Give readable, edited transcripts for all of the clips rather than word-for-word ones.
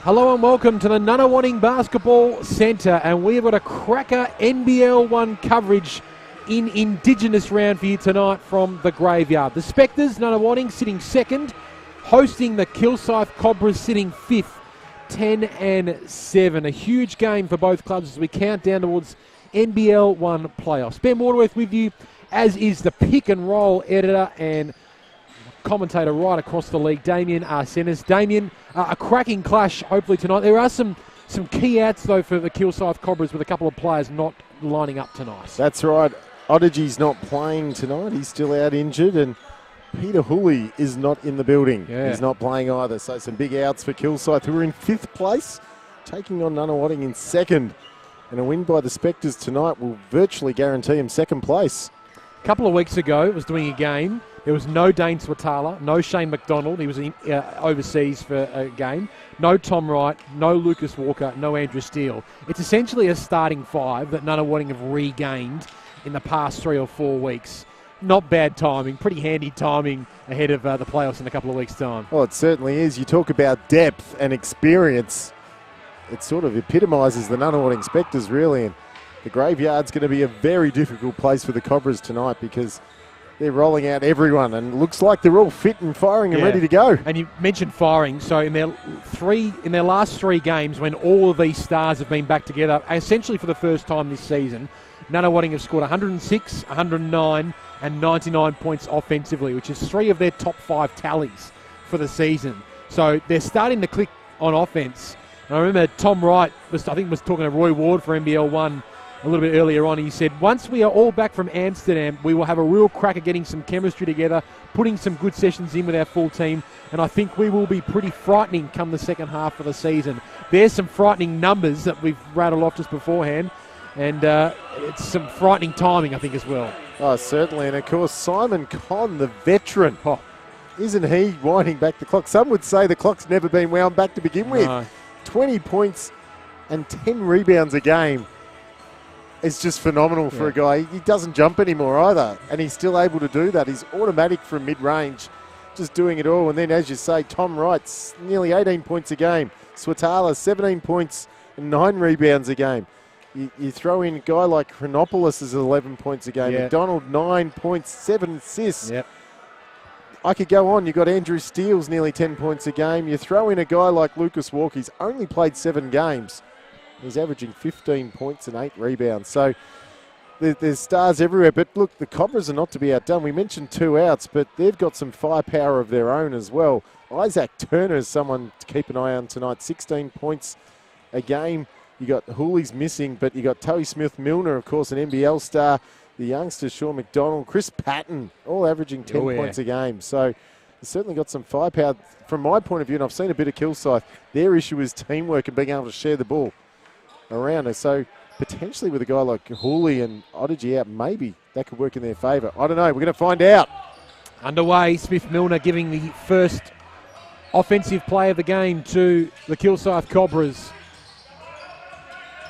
Hello and welcome to the Nunawading Basketball Centre, and we've got a cracker NBL1 coverage in Indigenous round for you tonight from the Graveyard. The Spectres, Nunawading, sitting second, hosting the Kilsyth Cobras, sitting fifth, 10-7. A huge game for both clubs as we count down towards NBL1 playoffs. Ben Waterworth with you, as is the pick and roll editor and commentator right across the league, Damien Arsenis. Damien, a cracking clash hopefully tonight. There are some key outs though for the Kilsyth Cobras with a couple of players not lining up tonight. That's right. Odigy's not playing tonight. He's still out injured, and Peter Hooley is not in the building. Yeah. He's not playing either. So some big outs for Kilsyth, who are in fifth place, taking on Nunawading in second. And a win by the Spectres tonight will virtually guarantee him second place. A couple of weeks ago, it was doing a game. There was no Dane Swatala, no Shane McDonald. He was overseas for a game. No Tom Wright, no Lucas Walker, no Andrew Steele. It's essentially a starting five that Nunawading have regained in the past 3 or 4 weeks. Not bad timing, pretty handy timing ahead of the playoffs in a couple of weeks' time. Well, it certainly is. You talk about depth and experience. It sort of epitomises the Nunawading Spectres, really. And the Graveyard's going to be a very difficult place for the Cobras tonight because they're rolling out everyone, and it looks like they're all fit and firing and ready to go. And you mentioned firing, so in their last 3 games, when all of these stars have been back together, essentially for the first time this season, Nunawading have scored 106, 109, and 99 points offensively, which is 3 of their top 5 tallies for the season. So they're starting to click on offense. And I remember Tom Wright was talking to Roy Ward for NBL1 a little bit earlier on. He said, once we are all back from Amsterdam, we will have a real crack at getting some chemistry together, putting some good sessions in with our full team, and I think we will be pretty frightening come the second half of the season. There's some frightening numbers that we've rattled off just beforehand, and it's some frightening timing, I think, as well. Oh, certainly, and of course, Simon Conn, the veteran, isn't he winding back the clock? Some would say the clock's never been wound back to begin with. 20 points and 10 rebounds a game. It's just phenomenal for a guy. He doesn't jump anymore either, and he's still able to do that. He's automatic from mid-range, just doing it all. And then, as you say, Tom Wright's nearly 18 points a game. Swatala, 17 points and 9 rebounds a game. You throw in a guy like Chronopoulos as 11 points a game. McDonald, 9 points, 7 assists. Yep. I could go on. You've got Andrew Steele's nearly 10 points a game. You throw in a guy like Lucas Walker. He's only played 7 games. He's averaging 15 points and 8 rebounds. So there's stars everywhere. But look, the Cobras are not to be outdone. We mentioned 2 outs, but they've got some firepower of their own as well. Isaac Turner is someone to keep an eye on tonight. 16 points a game. You got Hooley's missing, but you got Towie Smith-Milner, of course, an NBL star. The youngster, Sean McDonald, Chris Patton, all averaging 10 points a game. So they've certainly got some firepower. From my point of view, and I've seen a bit of Kilsyth, their issue is teamwork and being able to share the ball around her. So potentially with a guy like Hooley and Odigy out, maybe that could work in their favour. I don't know. We're going to find out. Underway, Smith-Milner giving the first offensive play of the game to the Kilsyth Cobras.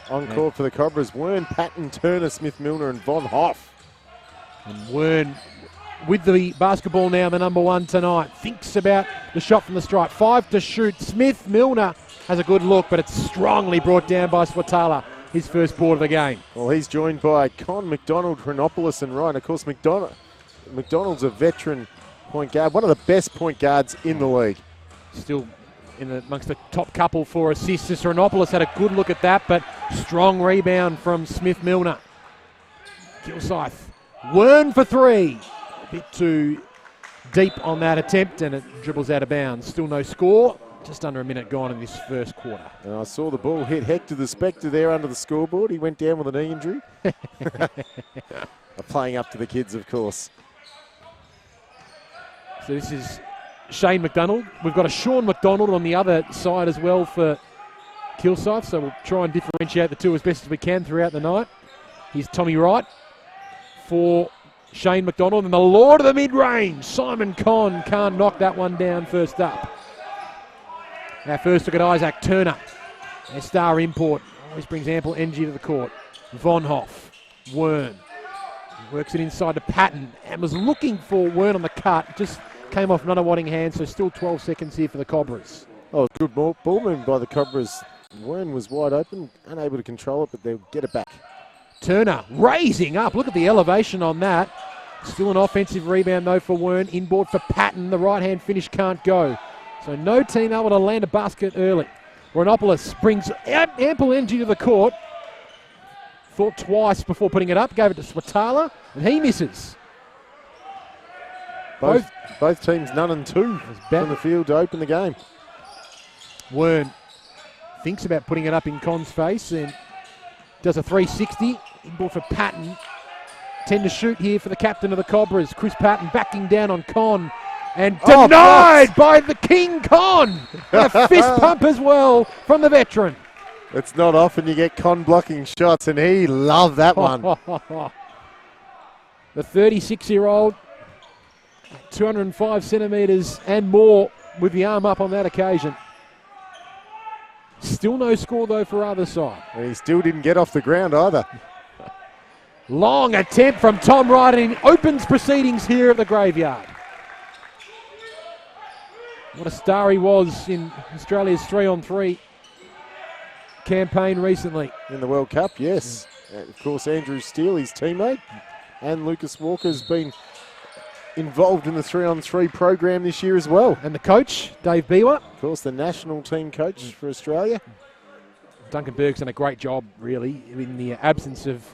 On court for the Cobras, Wern, Patton, Turner, Smith-Milner and Von Hoff. And Wern with the basketball now, the number 1 tonight. Thinks about the shot from the stripe. 5 to shoot. Smith-Milner has a good look, but it's strongly brought down by Swatala, his first board of the game. Well, he's joined by Con, McDonald, Chronopoulos and Ryan. Of course, McDonald's a veteran point guard, one of the best point guards in the league. Still amongst the top couple for assists. Chronopoulos had a good look at that, but strong rebound from Smith-Milner. Kilsyth. Wern for 3. A bit too deep on that attempt, and it dribbles out of bounds. Still no score. Just under a minute gone in this first quarter. And I saw the ball hit Hector the Spectre there under the scoreboard. He went down with a knee injury. Playing up to the kids, of course. So this is Shane McDonald. We've got a Sean McDonald on the other side as well for Kilsyth, so we'll try and differentiate the two as best as we can throughout the night. Here's Tommy Wright for Shane McDonald, and the Lord of the mid-range, Simon Conn, can't knock that one down first up. Our first look at Isaac Turner, a star import, always brings ample energy to the court. Von Hoff, Wern, works it inside to Patton, and was looking for Wern on the cut, just came off Nunawading hands, so still 12 seconds here for the Cobras. Oh, good ball movement by the Cobras. Wern was wide open, unable to control it, but they'll get it back. Turner raising up. Look at the elevation on that. Still an offensive rebound, though, for Wern. Inboard for Patton. The right-hand finish can't go. So no team able to land a basket early. Renopoulos brings ample energy to the court. Thought twice before putting it up. Gave it to Swatala, and he misses. Both teams 0 and 2 from the field to open the game. Wern thinks about putting it up in Con's face and does a 360. Inboard for Patton. 10 to shoot here for the captain of the Cobras. Chris Patton backing down on Con and denied by the King Con. And a fist pump as well from the veteran. It's not often you get Con blocking shots, and he loved that one. The 36-year-old, 205 centimetres and more with the arm up on that occasion. Still no score, though, for either side. And he still didn't get off the ground either. Long attempt from Tom Wright, and he opens proceedings here at the Graveyard. What a star he was in Australia's 3-on-3 campaign recently. In the World Cup, yes. And of course, Andrew Steele, his teammate, and Lucas Walker's been involved in the 3-on-3 program this year as well. And the coach, Dave Beaver. Of course, the national team coach for Australia. Duncan Berg's done a great job, really, in the absence of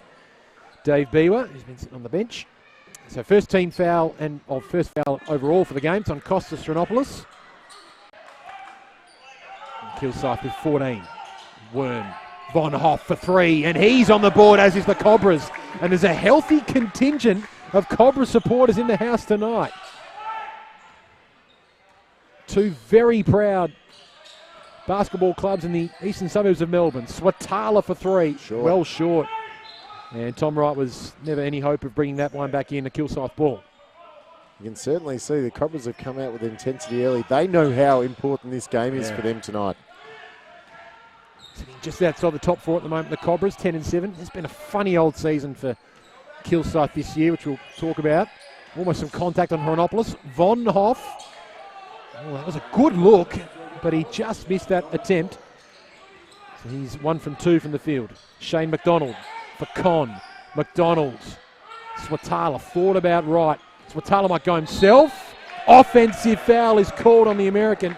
Dave Beaver, who's been sitting on the bench. So first team foul, first foul overall for the game. It's on Costas Renopoulos. Kilsyth with 14. Wern. Von Hoff for 3, and he's on the board, as is the Cobras. And there's a healthy contingent of Cobra supporters in the house tonight. Two very proud basketball clubs in the eastern suburbs of Melbourne. Swatala for 3, well short. And Tom Wright was never any hope of bringing that one back in, the Kilsyth ball. You can certainly see the Cobras have come out with intensity early. They know how important this game is for them tonight. Sitting just outside the top 4 at the moment, the Cobras, 10 and 7. It's been a funny old season for Kilsyth this year, which we'll talk about. Almost some contact on Renopoulos. Von Hoff. Oh, that was a good look, but he just missed that attempt. So he's 1 from 2 from the field. Shane McDonald for Con. McDonald. Swatala thought about right. Swatala might go himself. Offensive foul is called on the American.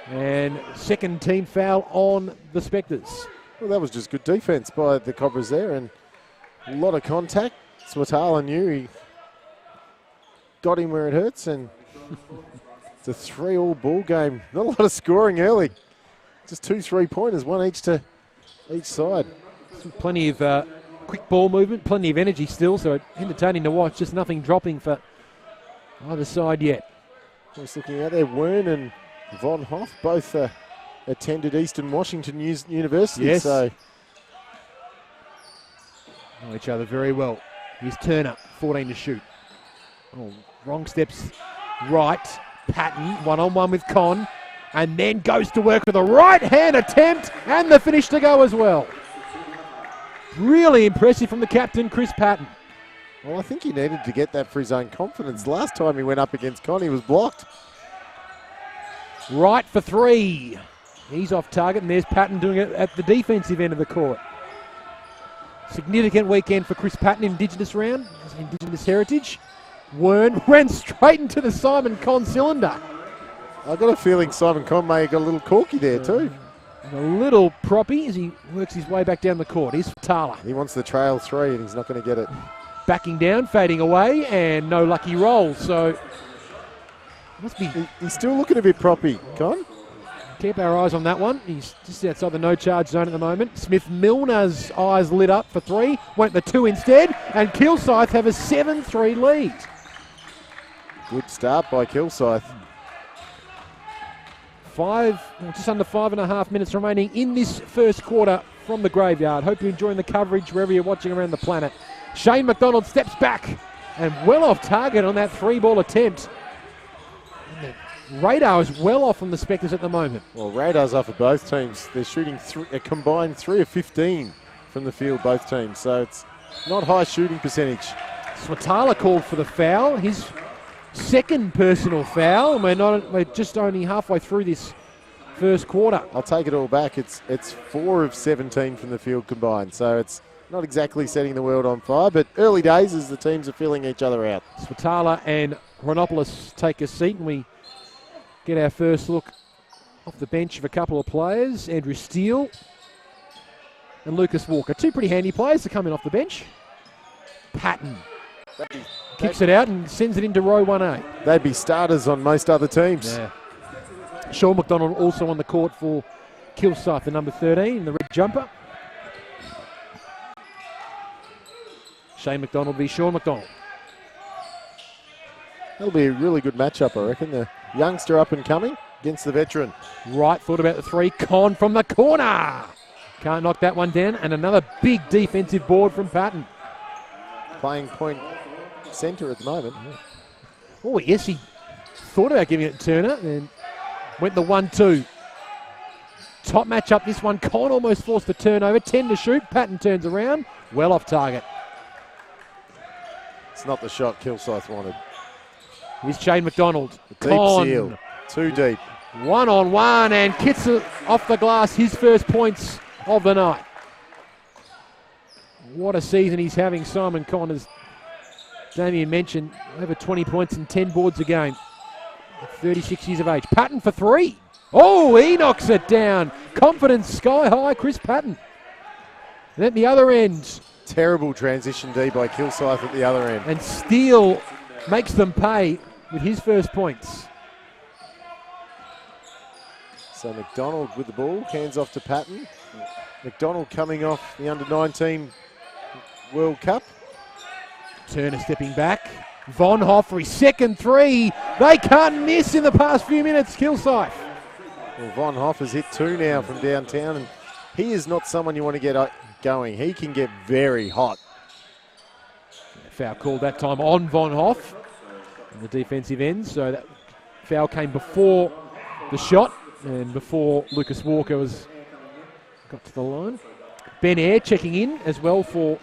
And second team foul on the Spectres. Well, that was just good defence by the Cobras there, and a lot of contact. Swatala knew he got him where it hurts, and it's a 3-all ball game. Not a lot of scoring early. Just 2 3-pointers, one each to each side. Plenty of quick ball movement, plenty of energy still, so entertaining to watch. Just nothing dropping for either side yet. Just looking out there, Wern and Von Hoff both attended Eastern Washington University. Yes. So know each other very well. Here's Turner, 14 to shoot. Oh, wrong steps right. Patton, 1-on-1 with Con, and then goes to work with a right-hand attempt and the finish to go as well. Really impressive from the captain, Chris Patton. Well, I think he needed to get that for his own confidence. Last time he went up against Con, he was blocked. Right for 3. He's off target, and there's Patton doing it at the defensive end of the court. Significant weekend for Chris Patton, Indigenous round, Indigenous heritage. Wern ran straight into the Simon Con cylinder. I got a feeling Simon Con may have got a little corky there too. A little proppy as he works his way back down the court. Here's Fatala. He wants the trail 3 and he's not going to get it. Backing down, fading away, and no lucky roll. So must be. He's still looking a bit proppy, Con. Keep our eyes on that one. He's just outside the no-charge zone at the moment. Smith-Milner's eyes lit up for 3. Went the 2 instead, and Kilsyth have a 7-3 lead. Good start by Kilsyth. Just under 5.5 minutes remaining in this first quarter from the Graveyard. Hope you're enjoying the coverage wherever you're watching around the planet. Shane McDonald steps back and well off target on that 3-ball attempt. Radar is well off from the Spectres at the moment. Well, Radar's off of both teams. They're shooting a combined 3 of 15 from the field, both teams. So it's not high shooting percentage. Swatala called for the foul. His second personal foul. We're just only halfway through this first quarter. I'll take it all back. It's 4 of 17 from the field combined, so it's not exactly setting the world on fire, but early days as the teams are filling each other out. Swatala and Chronopoulos take a seat, and we get our first look off the bench of a couple of players. Andrew Steele and Lucas Walker. Two pretty handy players to come in off the bench. Patton kicks it out and sends it into row 1A. They'd be starters on most other teams. Yeah. Sean McDonald also on the court for Kilsyth, the number 13 in the red jumper. Shane McDonald v Sean McDonald. That'll be a really good matchup, I reckon. The youngster up and coming against the veteran. Right, thought about the three. Con from the corner. Can't knock that one down. And another big defensive board from Patton. Playing point centre at the moment. Oh, yes, he thought about giving it to Turner. Then went the 1-2. Top matchup, this one. Con almost forced the turnover. 10 to shoot. Patton turns around. Well off target. It's not the shot Kilsyth wanted. Here's Shane McDonald. Deep seal. Too deep. 1-on-1 and kicks it off the glass. His first points of the night. What a season he's having, Simon Con, as Damien mentioned. Over 20 points and 10 boards a game. 36 years of age. Patton for three. Oh, he knocks it down. Confidence sky high, Chris Patton. And at the other end. Terrible transition D by Kilsyth at the other end. And Steele makes them pay with his first points. So McDonald with the ball, hands off to Patton. McDonald coming off the under-19 World Cup. Turner stepping back. Von Hoff for his second three. They can't miss in the past few minutes, Kilsyth. Well, Von Hoff has hit 2 now from downtown, and he is not someone you want to get going. He can get very hot. Foul called that time on Von Hoff in the defensive end, so that foul came before the shot and before Lucas Walker got to the line. Ben Eyre checking in as well for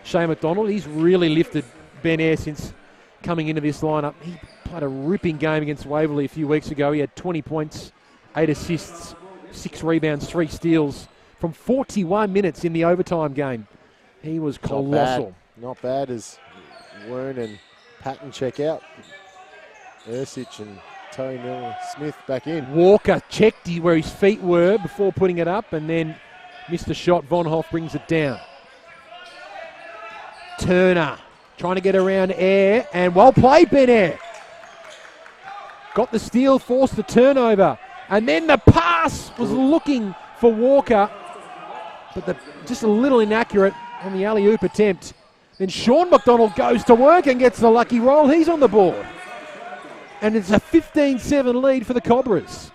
Shane McDonald. He's really lifted Ben Eyre since coming into this lineup. He played a ripping game against Waverley a few weeks ago. He had 20 points, 8 assists, 6 rebounds, 3 steals from 41 minutes in the overtime game. He was colossal. Not bad as Wern and Patton check out. Ersic and Terry Miller Smith back in. Walker checked where his feet were before putting it up and then missed the shot. Von Hoff brings it down. Turner trying to get around Eyre, and well played, Ben Eyre. Got the steal, forced the turnover, and then the pass was looking for Walker, but just a little inaccurate on the alley-oop attempt. Then Sean McDonald goes to work and gets the lucky roll. He's on the board. And it's a 15-7 lead for the Cobras.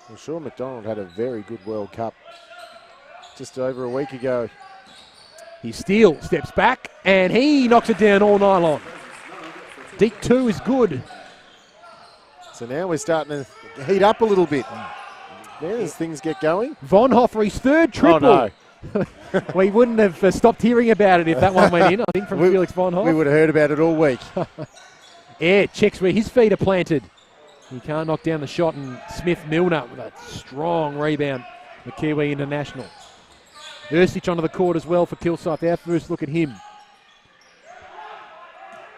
Well, Sean McDonald had a very good World Cup just over a week ago. He Steele steps back and he knocks it down all night long. Deep 2 is good. So now we're starting to heat up a little bit. There, as things get going. Von Hoff for his third triple. Oh, no. We wouldn't have stopped hearing about it if that one went in, I think, from Felix Von Hoff. We would have heard about it all week. Eyre checks where his feet are planted. He can't knock down the shot, and Smith Milner with a strong rebound, the Kiwi international. Ersic onto the court as well for Kilsyth. Our first look at him.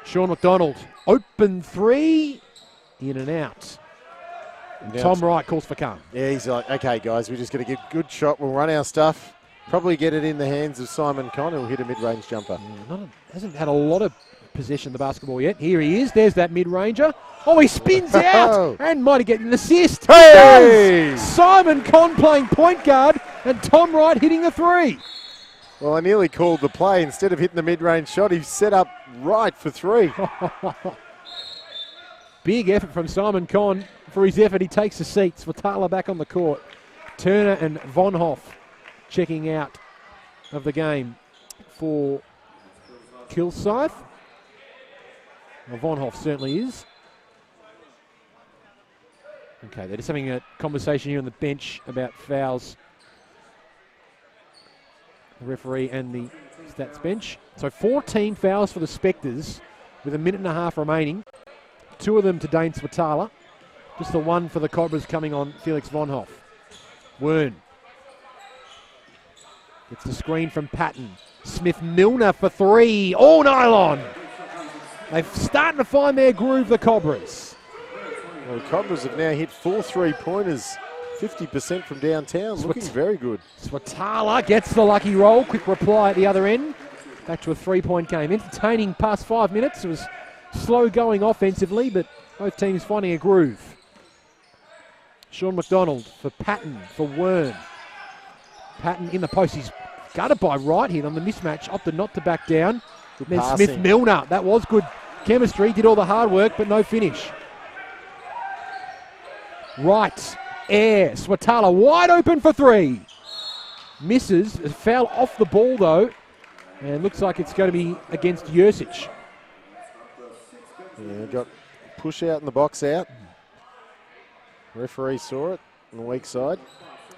Sean McDonald, open 3, in and out. And Tom Wright calls for calm. Yeah, he's like, okay, guys, we're just going to get a good shot. We'll run our stuff. Probably get it in the hands of Simon Con, who'll hit a mid-range jumper. Hasn't had a lot of possession of the basketball yet. Here he is. There's that mid-ranger. Oh, he spins out and might get an assist. Hey! Simon Con playing point guard and Tom Wright hitting the 3. Well, I nearly called the play. Instead of hitting the mid-range shot, he set up right for 3. Big effort from Simon Con. For his effort, he takes the seats. Swatala back on the court. Turner and Von Hoff checking out of the game for Kilsyth. Well, Von Hoff certainly is. Okay, they're just having a conversation here on the bench about fouls. The referee and the stats bench. So 14 fouls for the Spectres with a minute and a half remaining. 2 of them to Dane Swatala. Just the one for the Cobras coming on Felix Von Hoff. Wern. Gets the screen from Patton. Smith-Milner for 3. All nylon. They're starting to find their groove, the Cobras. Well, the Cobras have now hit 4 3-pointers, 50% from downtown. Looking very good. Swatala gets the lucky roll. Quick reply at the other end. Back to a 3-point game. Entertaining past 5 minutes. It was slow going offensively, but both teams finding a groove. Sean McDonald for Patton, for Wern. Patton in the post. He's gutted by Wright here on the mismatch. Opted not to back down. Good Then passing. Smith-Milner. That was good chemistry. Did all the hard work, but no finish. Wright. Air. Swatala wide open for 3. Misses. Foul off the ball, though. And looks like it's going to be against Jursic. Yeah, got push out in the box out. Referee saw it on the weak side.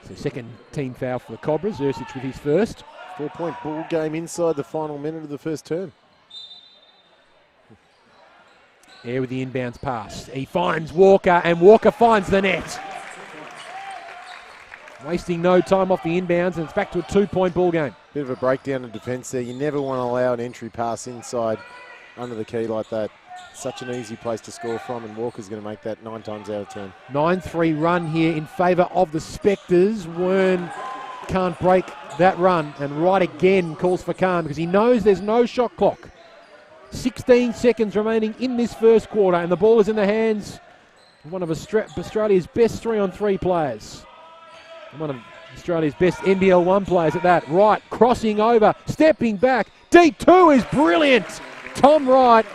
So second team foul for the Cobras. Jursic with his first. 4-point ball game inside the final minute of the first term. Air with the inbounds pass. He finds Walker, and Walker finds the net. Wasting no time off the inbounds, and it's back to a 2-point ball game. Bit of a breakdown of defence there. You never want to allow an entry pass inside under the key like that. Such an easy place to score from, and Walker's going to make that 9 times out of 10. 9-3 run here in favour of the Spectres. Wern can't break that run, and Wright again calls for calm because he knows there's no shot clock. 16 seconds remaining in this first quarter, and the ball is in the hands of one of Australia's best 3-on-3 players. And one of Australia's best NBL1 players at that. Wright crossing over, stepping back. Deep 2 is brilliant. Tom Wright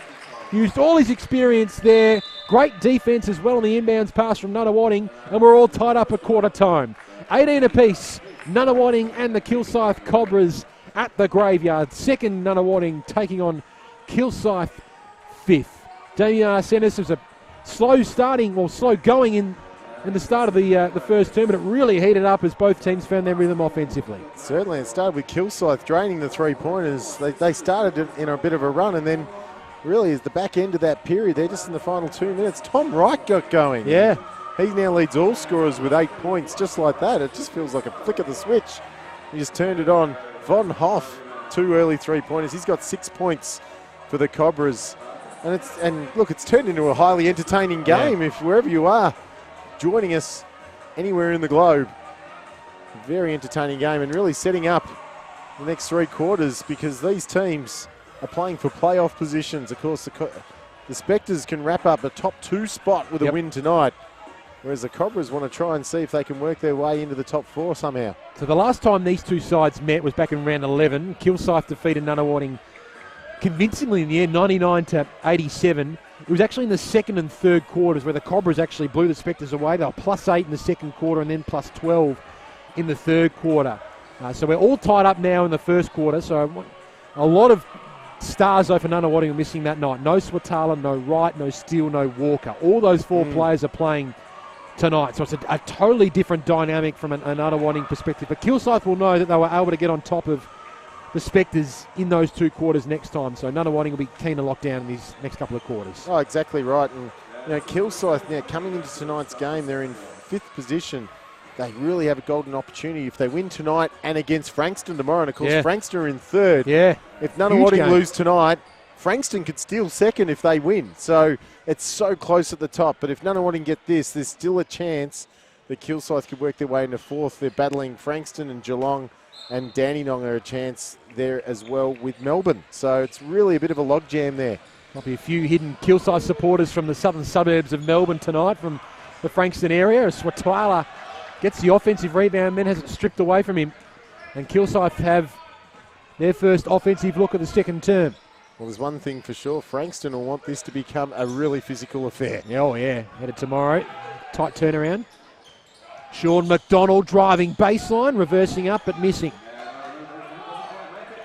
used all his experience there. Great defence as well on the inbounds pass from Nunawading, and we're all tied up at quarter time. 18 apiece, Nunawading and the Kilsyth Cobras at the graveyard. Second Nunawading taking on Kilsyth 5th. Damien Arsenis was a slow starting, or slow going in the start of the first term, but it really heated up as both teams found their rhythm offensively. Certainly, it started with Kilsyth draining the 3-pointers. They started in a bit of a run, and then really is the back end of that period. They're just in the final 2 minutes. Tom Wright got going. Yeah. He now leads all scorers with 8 points, just like that. It just feels like a flick of the switch. He just turned it on. Von Hoff, 2 early 3-pointers. He's got 6 points for the Cobras. And look, it's turned into a highly entertaining game. If wherever you are joining us anywhere in the globe, very entertaining game, and really setting up the next 3 quarters because these teams are playing for playoff positions. Of course, the Spectres can wrap up a top 2 spot with a win tonight, whereas the Cobras want to try and see if they can work their way into the top 4 somehow. So the last time these two sides met was back in round 11. Kilsyth defeated Nunawading convincingly in the end, 99-87. It was actually in the second and third quarters where the Cobras actually blew the Spectres away. They were +8 in the second quarter and then +12 in the third quarter. So we're all tied up now in the first quarter. So a lot of stars though for Nunawading are missing that night. No Swatala, no Wright, no Steele, no Walker. All those 4 players are playing tonight. So it's a totally different dynamic from an Nunawading perspective. But Kilsyth will know that they were able to get on top of the Spectres in those 2 quarters next time. So Nunawading will be keen to lock down these next couple of quarters. Oh, exactly right. And Kilsyth now coming into tonight's game, they're in 5th position. They really have a golden opportunity if they win tonight and against Frankston tomorrow. And of course, Frankston are in 3rd. Yeah. If Nunawading lose tonight, Frankston could steal 2nd if they win. So it's so close at the top. But if Nunawading get this, there's still a chance that Kilsyth could work their way into 4th. They're battling Frankston and Geelong, and Dandenong are a chance there as well with Melbourne. So it's really a bit of a logjam there. Might be a few hidden Kilsyth supporters from the southern suburbs of Melbourne tonight from the Frankston area. Swatala gets the offensive rebound, then has it stripped away from him. And Kilsyth have their first offensive look at the second term. Well, there's one thing for sure. Frankston will want this to become a really physical affair. Oh, yeah. Headed tomorrow. Tight turnaround. Sean McDonald driving baseline, reversing up but missing.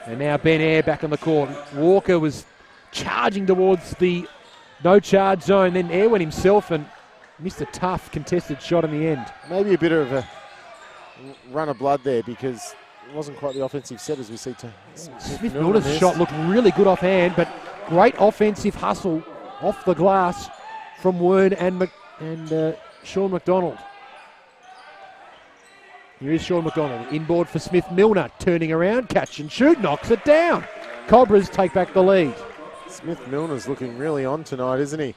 And now Ben Eyre back on the court. Walker was charging towards the no-charge zone. Then Eyre went himself and missed a tough contested shot in the end. Maybe a bit of a run of blood there because it wasn't quite the offensive set as we see. Smith-Milner's shot looked really good offhand, but great offensive hustle off the glass from Wern and Sean McDonald. Here is Sean McDonald, inboard for Smith Milner, turning around, catch and shoot, knocks it down. Cobras take back the lead. Smith Milner's looking really on tonight, isn't he?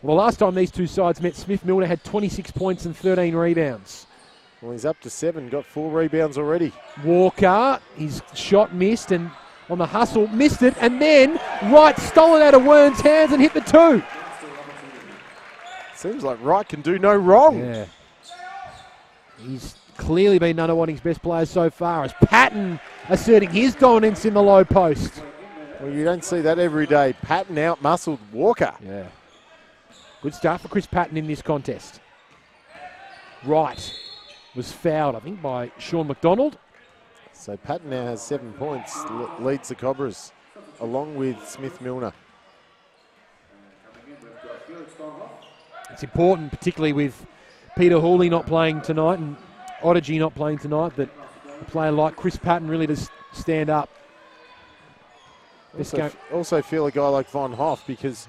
Well, the last time these two sides met, Smith Milner had 26 points and 13 rebounds. Well, he's up to 7, got 4 rebounds already. Walker, his shot missed, and on the hustle, missed it, and then Wright stole it out of Wern's hands and hit the 2. Seems like Wright can do no wrong. Yeah. He's clearly been Nunawading's best player so far, as Patton asserting his dominance in the low post. Well, you don't see that every day. Patton out-muscled Walker. Yeah. Good start for Chris Patton in this contest. Wright was fouled, I think, by Sean McDonald. So Patton now has 7 points, leads the Cobras, along with Smith Milner. It's important, particularly with Peter Hawley not playing tonight and Odygy not playing tonight, that a player like Chris Patton really does stand up. Also feel a guy like Von Hoff, because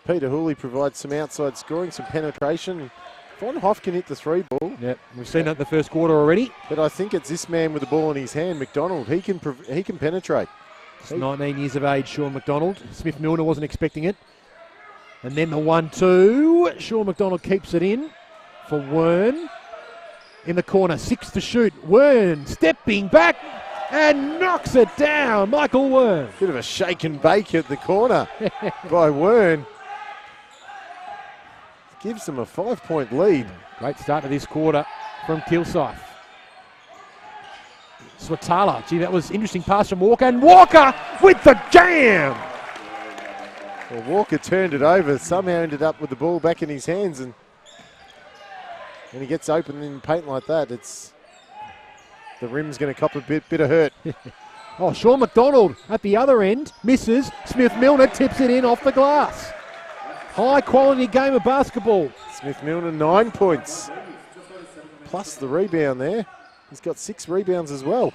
Peter Hawley provides some outside scoring, some penetration. Von Hoff can hit the 3 ball. Yep, we've seen that in the first quarter already. But I think it's this man with the ball in his hand, McDonald. He can penetrate. He's 19 years of age, Sean McDonald. Smith Milner wasn't expecting it. And then the 1-2. Sean McDonald keeps it in for Wern. In the corner, 6 to shoot. Wern stepping back and knocks it down. Michael Wern. Bit of a shake and bake at the corner by Wern. Gives them a 5-point lead. Great start to this quarter from Kilsyth. Swatala, gee, that was interesting pass from Walker, and Walker with the jam! Well, Walker turned it over, somehow ended up with the ball back in his hands, and when he gets open in paint like that, the rim's going to cop a bit of hurt. Oh, Sean McDonald at the other end, misses. Smith Milner tips it in off the glass. High quality game of basketball. Smith Milner 9 points, plus the rebound there. He's got 6 rebounds as well.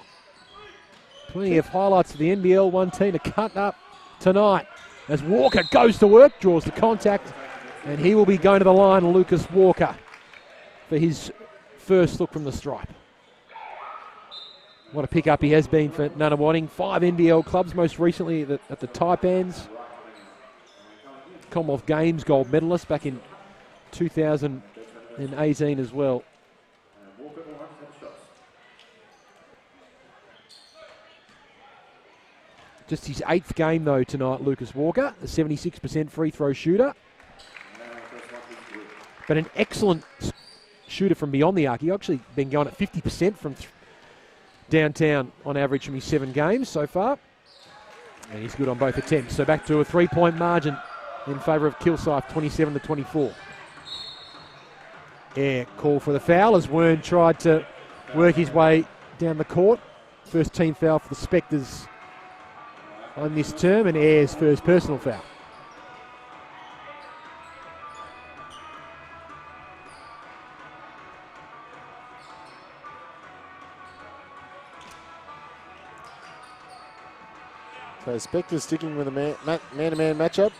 Plenty of highlights of the NBL1 team to cut up tonight as Walker goes to work, draws the contact, and he will be going to the line, Lucas Walker, for his first look from the stripe. What a pickup he has been for Nunawading. 5 NBL clubs, most recently at the Taipans. Commonwealth Games gold medalist back in 2018 as well. Just his 8th game though tonight, Lucas Walker, a 76% free throw shooter. But an excellent shooter from beyond the arc. He's actually been going at 50% from downtown on average from his 7 games so far. And he's good on both attempts. So back to a 3-point margin in favour of Kilsyth, 27-24. Air call for the foul as Wern tried to work his way down the court. First team foul for the Spectres on this term, and Air's first personal foul. So Spectre sticking with a man-to-man matchup.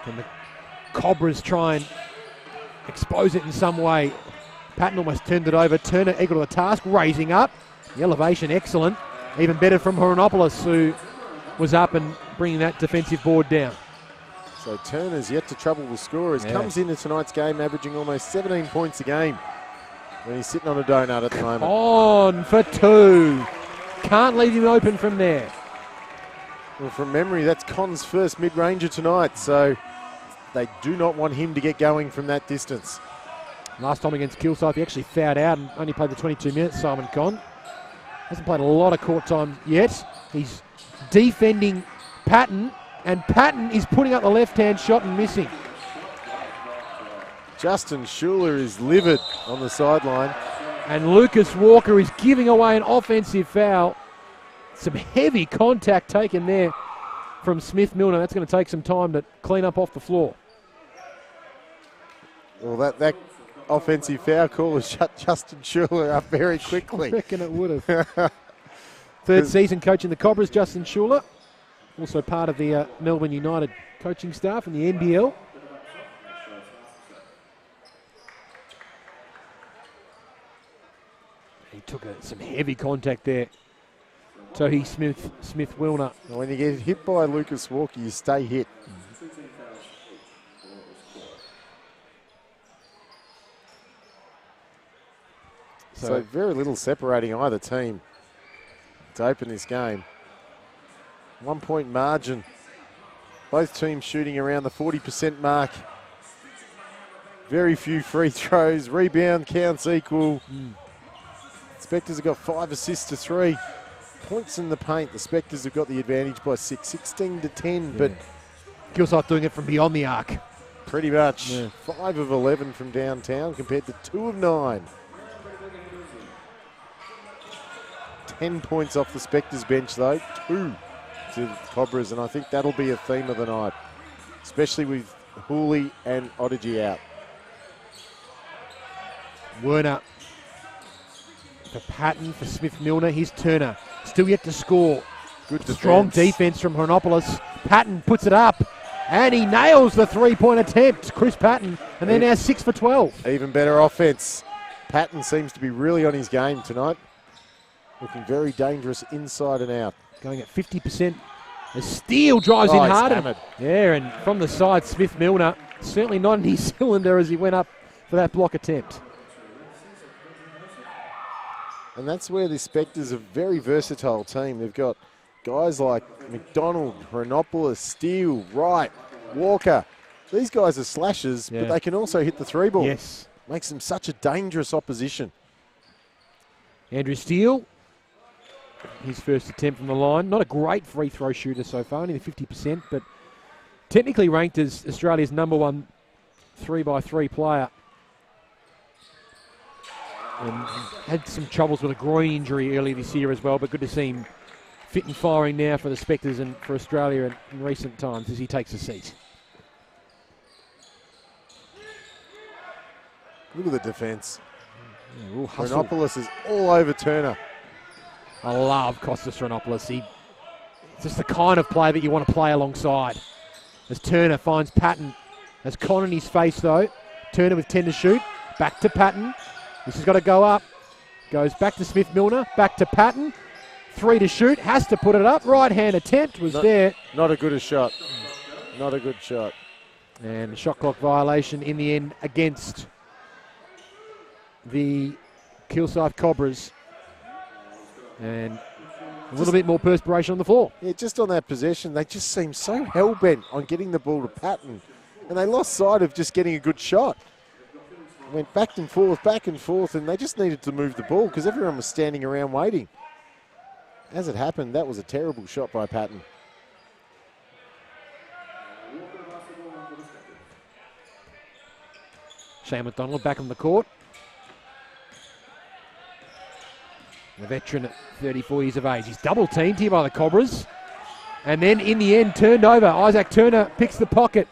Can the Cobras try and expose it in some way? Patton almost turned it over. Turner equal to the task, raising up. The elevation excellent. Even better from Horonopoulos, who was up and bringing that defensive board down. So Turner's yet to trouble the scorers. Yeah. Comes into tonight's game averaging almost 17 points a game when he's sitting on a donut at the moment. On for 2. Can't leave him open from there. Well, from memory, that's Con's first mid-ranger tonight, so they do not want him to get going from that distance. Last time against Kilsyth, he actually fouled out and only played the 22 minutes, Simon Con. Hasn't played a lot of court time yet. He's defending Patton, and Patton is putting up the left-hand shot and missing. Justin Schuler is livid on the sideline. And Lucas Walker is giving away an offensive foul. Some heavy contact taken there from Smith Milner. That's going to take some time to clean up off the floor. Well, that offensive foul call has shut Justin Schuler up very quickly. I reckon it would have. Third season coaching the Cobras, Justin Schuler. Also part of the Melbourne United coaching staff in the NBL. He took some heavy contact there. Tohi Smith-Wilner. When you get hit by Lucas Walker, you stay hit. So very little separating either team to open this game. 1 point margin. Both teams shooting around the 40% mark. Very few free throws. Rebound counts equal. Spectres have got 5 assists to 3. Points in the paint. The Spectres have got the advantage by 6. 16 to 10, but Kilsyth doing it from beyond the arc. Pretty much. 5 of 11 from downtown compared to 2 of 9. 10 points off the Spectres bench though. 2 to the Cobras, and I think that'll be a theme of the night, especially with Hooley and Odygy out. Werner for Patton, for Smith-Milner. Here's Turner. Still yet to score. Good defense. Strong defense from Hronopoulos. Patton puts it up, and he nails the three-point attempt. Chris Patton, and they're now 6 for 12. Even better offense. Patton seems to be really on his game tonight. Looking very dangerous inside and out. Going at 50%. As Steele drives in hard. And from the side, Smith-Milner, certainly not in his cylinder as he went up for that block attempt. And that's where the Spectres are a very versatile team. They've got guys like McDonald, Hronopoulos, Steele, Wright, Walker. These guys are slashers, but they can also hit the three ball. Yes. Makes them such a dangerous opposition. Andrew Steele, his first attempt from the line. Not a great free throw shooter so far, only the 50%, but technically ranked as Australia's #1 3x3 player. And had some troubles with a groin injury earlier this year as well, but good to see him fit and firing now for the Spectres and for Australia in recent times as he takes a seat. Look at the defence. Hronopoulos is all over Turner. I love Kostas Hronopoulos. He's just the kind of player that you want to play alongside. As Turner finds Patton. Has Con in his face though. Turner with 10 to shoot. Back to Patton. This has got to go up. Goes back to Smith-Milner. Back to Patton. 3 to shoot. Has to put it up. Right hand attempt was there. Not a good shot. Not a good shot. And a shot clock violation in the end against the Kilsyth Cobras. And a little bit more perspiration on the floor. Yeah, just on that possession, they just seem so hell-bent on getting the ball to Patton. And they lost sight of just getting a good shot. Went back and forth, and they just needed to move the ball because everyone was standing around waiting. As it happened, that was a terrible shot by Patton. Shane McDonald back on the court. The veteran at 34 years of age. He's double teamed here by the Cobras. And then in the end, turned over. Isaac Turner picks the pocket.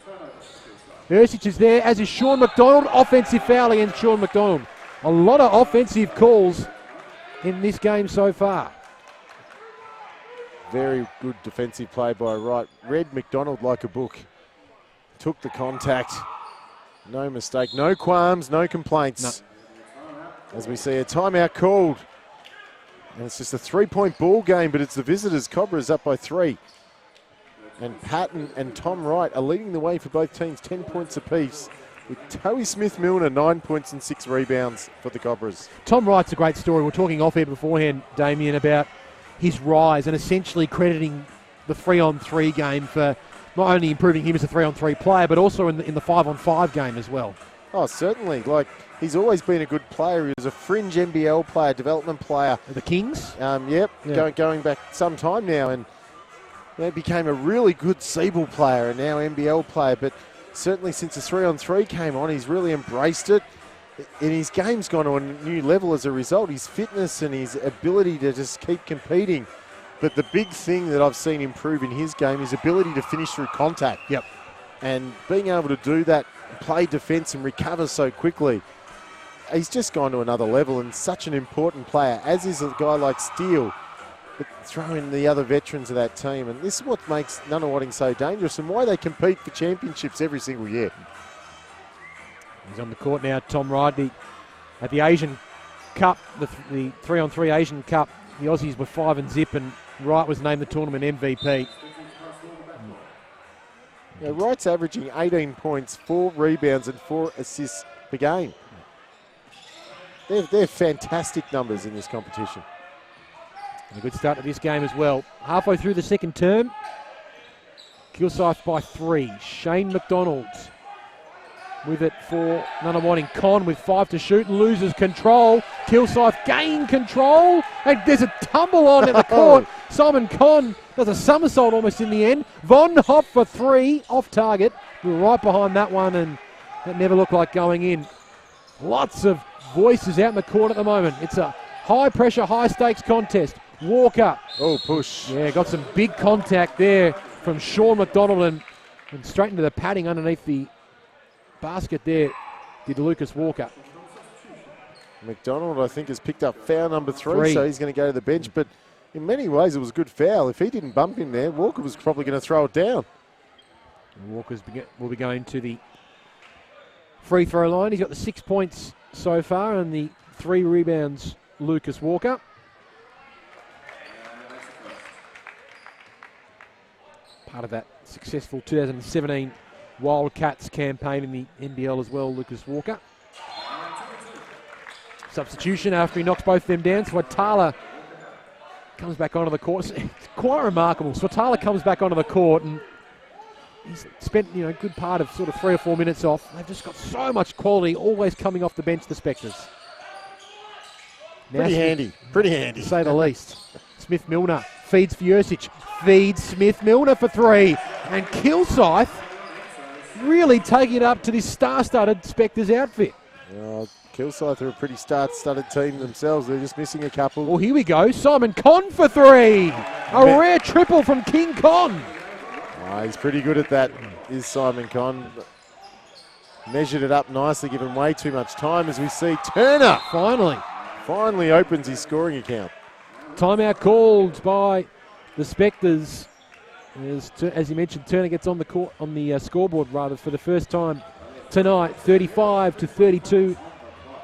Ersic is there, as is Sean McDonald. Offensive foul against Sean McDonald. A lot of offensive calls in this game so far. Very good defensive play by Wright. Read McDonald like a book. Took the contact. No mistake. No qualms, no complaints. No. As we see a timeout called. And it's just a 3-point ball game, but it's the visitors. Cobras up by 3. And Patton and Tom Wright are leading the way for both teams, 10 points apiece. With Tohi Smith-Milner, 9 points and 6 rebounds for the Cobras. Tom Wright's a great story. We're talking off air beforehand, Damien, about his rise and essentially crediting the 3-on-3 game for not only improving him as a 3-on-3 player, but also in the 5-on-5 game as well. Oh, certainly. Like, he's always been a good player. He was a fringe NBL player, development player. The Kings? Going back some time now, and became a really good Siebel player and now NBL player. But certainly since the 3-on-3 came on, he's really embraced it. And his game's gone to a new level as a result. His fitness and his ability to just keep competing. But the big thing that I've seen improve in his game is ability to finish through contact. Yep. And being able to do that, play defence and recover so quickly. He's just gone to another level and such an important player, as is a guy like Steele. But throw in the other veterans of that team. And this is what makes Nunawading so dangerous and why they compete for championships every single year. He's on the court now, Tom Wright, at the Asian Cup, the 3-on-3 Asian Cup, the Aussies were 5-0, and Wright was named the tournament MVP. Yeah, Wright's averaging 18 points, 4 rebounds and 4 assists per game. They're fantastic numbers in this competition. And a good start to this game as well. Halfway through the second term, Kilsyth by 3. Shane McDonald with it for Nunawading. Con with 5 to shoot and loses control. Kilsyth gain control, and there's a tumble on at the court. Simon Con does a somersault almost in the end. Von Hoff for 3 off target. We were right behind that one, and that never looked like going in. Lots of voices out in the court at the moment. It's a high pressure, high stakes contest. Walker. Oh, push. Yeah, got some big contact there from Sean McDonald, and straight into the padding underneath the basket there did Lucas Walker. McDonald, I think, has picked up foul number 3, so he's going to go to the bench. But in many ways, it was a good foul. If he didn't bump him there, Walker was probably going to throw it down. Walker will be going to the free throw line. He's got the 6 points so far and the 3 rebounds, Lucas Walker. Part of that successful 2017 Wildcats campaign in the NBL as well, Lucas Walker. Substitution after he knocks both of them down. Swatala comes back onto the court. It's quite remarkable. Swatala comes back onto the court, and he's spent a good part of sort of 3 or 4 minutes off. They've just got so much quality always coming off the bench, the Spectres. Pretty handy, to say the least. Smith-Milner feeds Fursic, feeds Smith-Milner for 3, and Kilsyth really taking it up to this star-studded Spectres outfit. Kilsyth are a pretty star-studded team themselves. They're just missing a couple. Well, here we go. Simon Con for 3. A rare triple from King Con. He's pretty good at that, is Simon Con. Measured it up nicely, given way too much time, as we see Turner finally opens his scoring account. Timeout called by the Spectres. As you mentioned, Turner gets on the court, on the scoreboard rather, for the first time tonight. 35-32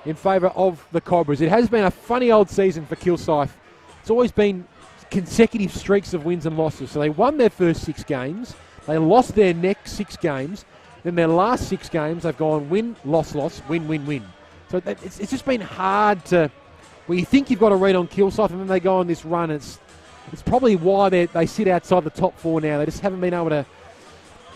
in favour of the Cobras. It has been a funny old season for Kilsyth. It's always been consecutive streaks of wins and losses. So they won their first 6 games, they lost their next 6 games, then their last 6 games they've gone win, loss, loss, win, win, win. So it's just been hard to, well, you think you've got a read on Kilsyth, and then they go on this run. It's probably why they sit outside the top 4 now. They just haven't been able to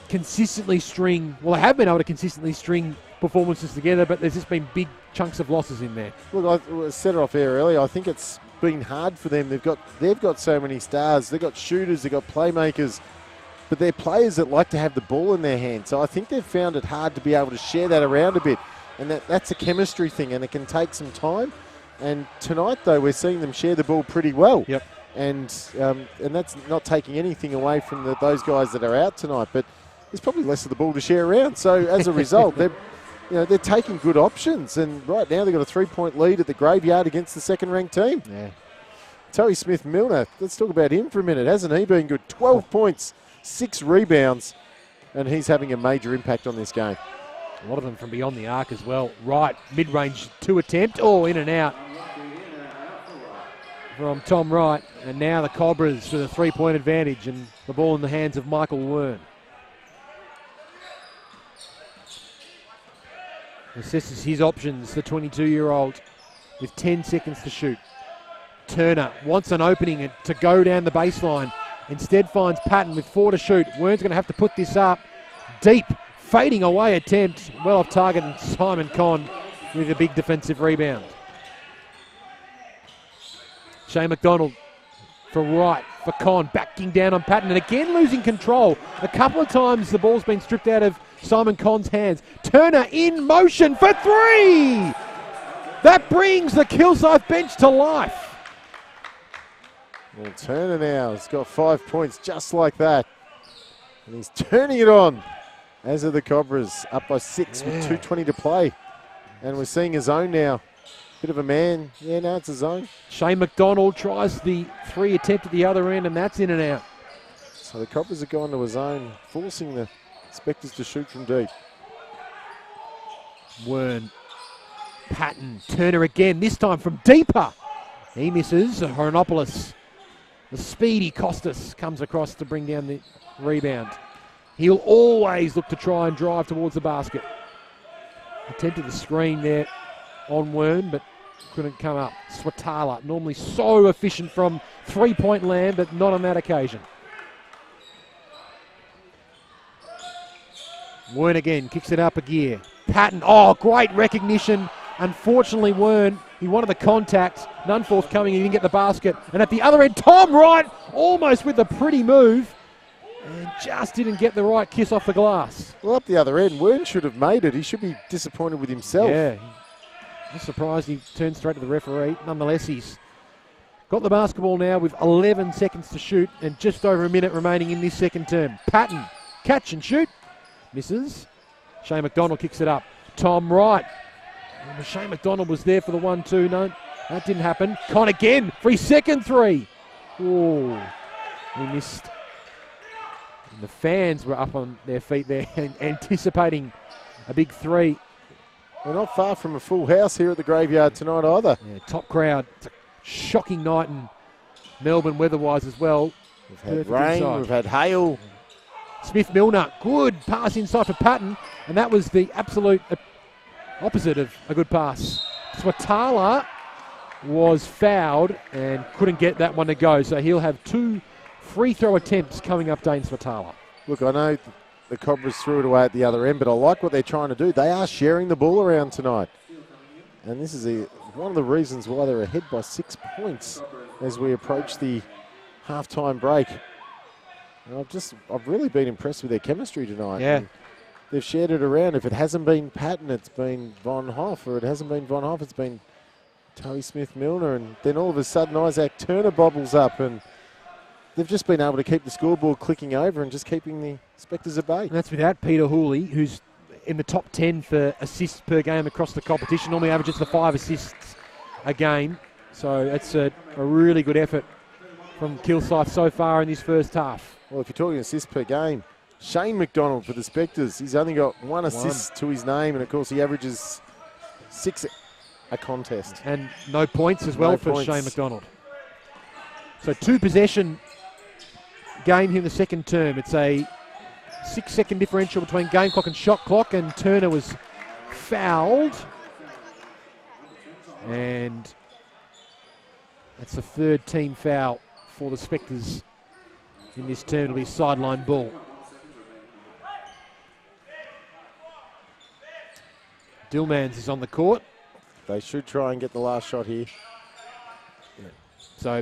consistently string, well, they have been able to consistently string performances together, but there's just been big chunks of losses in there. Look, I said it off air earlier, I think it's been hard for them. They've got so many stars, they've got shooters, they've got playmakers, but they're players that like to have the ball in their hands. So I think they've found it hard to be able to share that around a bit, and that's a chemistry thing, and it can take some time. And tonight, though, we're seeing them share the ball pretty well. Yep. And that's not taking anything away from those guys that are out tonight, but there's probably less of the ball to share around. So as a result, they're taking good options, and right now they've got a 3-point lead at the Graveyard against the second-ranked team. Yeah. Terry Smith-Milner, let's talk about him for a minute. Hasn't he been good? 12 points, 6 rebounds, and he's having a major impact on this game. A lot of them from beyond the arc as well. Right, mid-range 2 attempt, in and out from Tom Wright. And now the Cobras with a 3-point advantage, and the ball in the hands of Michael Wern. Assesses his options, the 22-year-old, with 10 seconds to shoot. Turner wants an opening to go down the baseline. Instead finds Patton with 4 to shoot. Wern's going to have to put this up. Deep, fading away attempt. Well off target, and Simon Con with a big defensive rebound. Shane McDonald for Wright, for Con, backing down on Patton, and again losing control. A couple of times the ball's been stripped out of Simon Con's hands. Turner in motion for 3! That brings the Kilsyth bench to life. Well, Turner now has got 5 points just like that. And he's turning it on, as are the Cobras, up by 6 with 2:20 to play. And we're seeing a zone now. Bit of a man. Yeah, now it's a zone. Shane McDonald tries the 3 attempt at the other end, and that's in and out. So the Cobras are going to a zone, forcing the Spectres to shoot from deep. Wern Patton, Turner again, this time from deeper. He misses. Horonopoulos, the speedy Costas, comes across to bring down the rebound. He'll always look to try and drive towards the basket. Attempted the screen there on Wern, but couldn't come up. Swatala, normally so efficient from three-point land, but not on that occasion. Wern again, kicks it up a gear. Patton, oh, great recognition. Unfortunately, Wern, he wanted the contact, none forthcoming, he didn't get the basket. And at the other end, Tom Wright, almost with the pretty move, and just didn't get the right kiss off the glass. Well, up the other end, Wern should have made it. He should be disappointed with himself. Yeah, I'm surprised he turned straight to the referee. Nonetheless, he's got the basketball now with 11 seconds to shoot and just over a minute remaining in this second term. Patton, catch and shoot. Misses. Shane McDonald kicks it up. Tom Wright. And Shane McDonald was there for the 1-2. No, that didn't happen. Con again for his second three. Oh, he missed. And the fans were up on their feet there anticipating a big three. We're not far from a full house here at the Graveyard tonight either. Yeah, top crowd. It's a shocking night in Melbourne weather-wise as well. We've had rain, inside. we've had hail. Smith Milner, good pass inside for Patton, and that was the absolute opposite of a good pass. Swatala was fouled and couldn't get that one to go, so he'll have 2 free throw attempts coming up, Dane Swatala. Look, I know the Cobras threw it away at the other end, but I like what they're trying to do. They are sharing the ball around tonight. And this is one of the reasons why they're ahead by 6 points as we approach the halftime break. And I've really been impressed with their chemistry tonight. Yeah. And they've shared it around. If it hasn't been Patton, it's been Von Hoff, or it hasn't been Von Hoff, it's been Tony Smith-Milner. And then all of a sudden, Isaac Turner bobbles up, and they've just been able to keep the scoreboard clicking over and just keeping the Spectres at bay. And that's without Peter Hooley, who's in the top 10 for assists per game across the competition. Normally averages the 5 assists a game. So it's a really good effort from Kilsyth so far in this first half. Well, if you're talking assists per game, Shane McDonald for the Spectres, he's only got 1 assist to his name, and of course he averages 6 a contest. And no points as well No for points. Shane McDonald. So 2 possession game here in the second term. It's a 6-second differential between game clock and shot clock, and Turner was fouled. And that's the 3rd team foul for the Spectres in this term. It'll be sideline ball. Dillmans is on the court. They should try and get the last shot here. So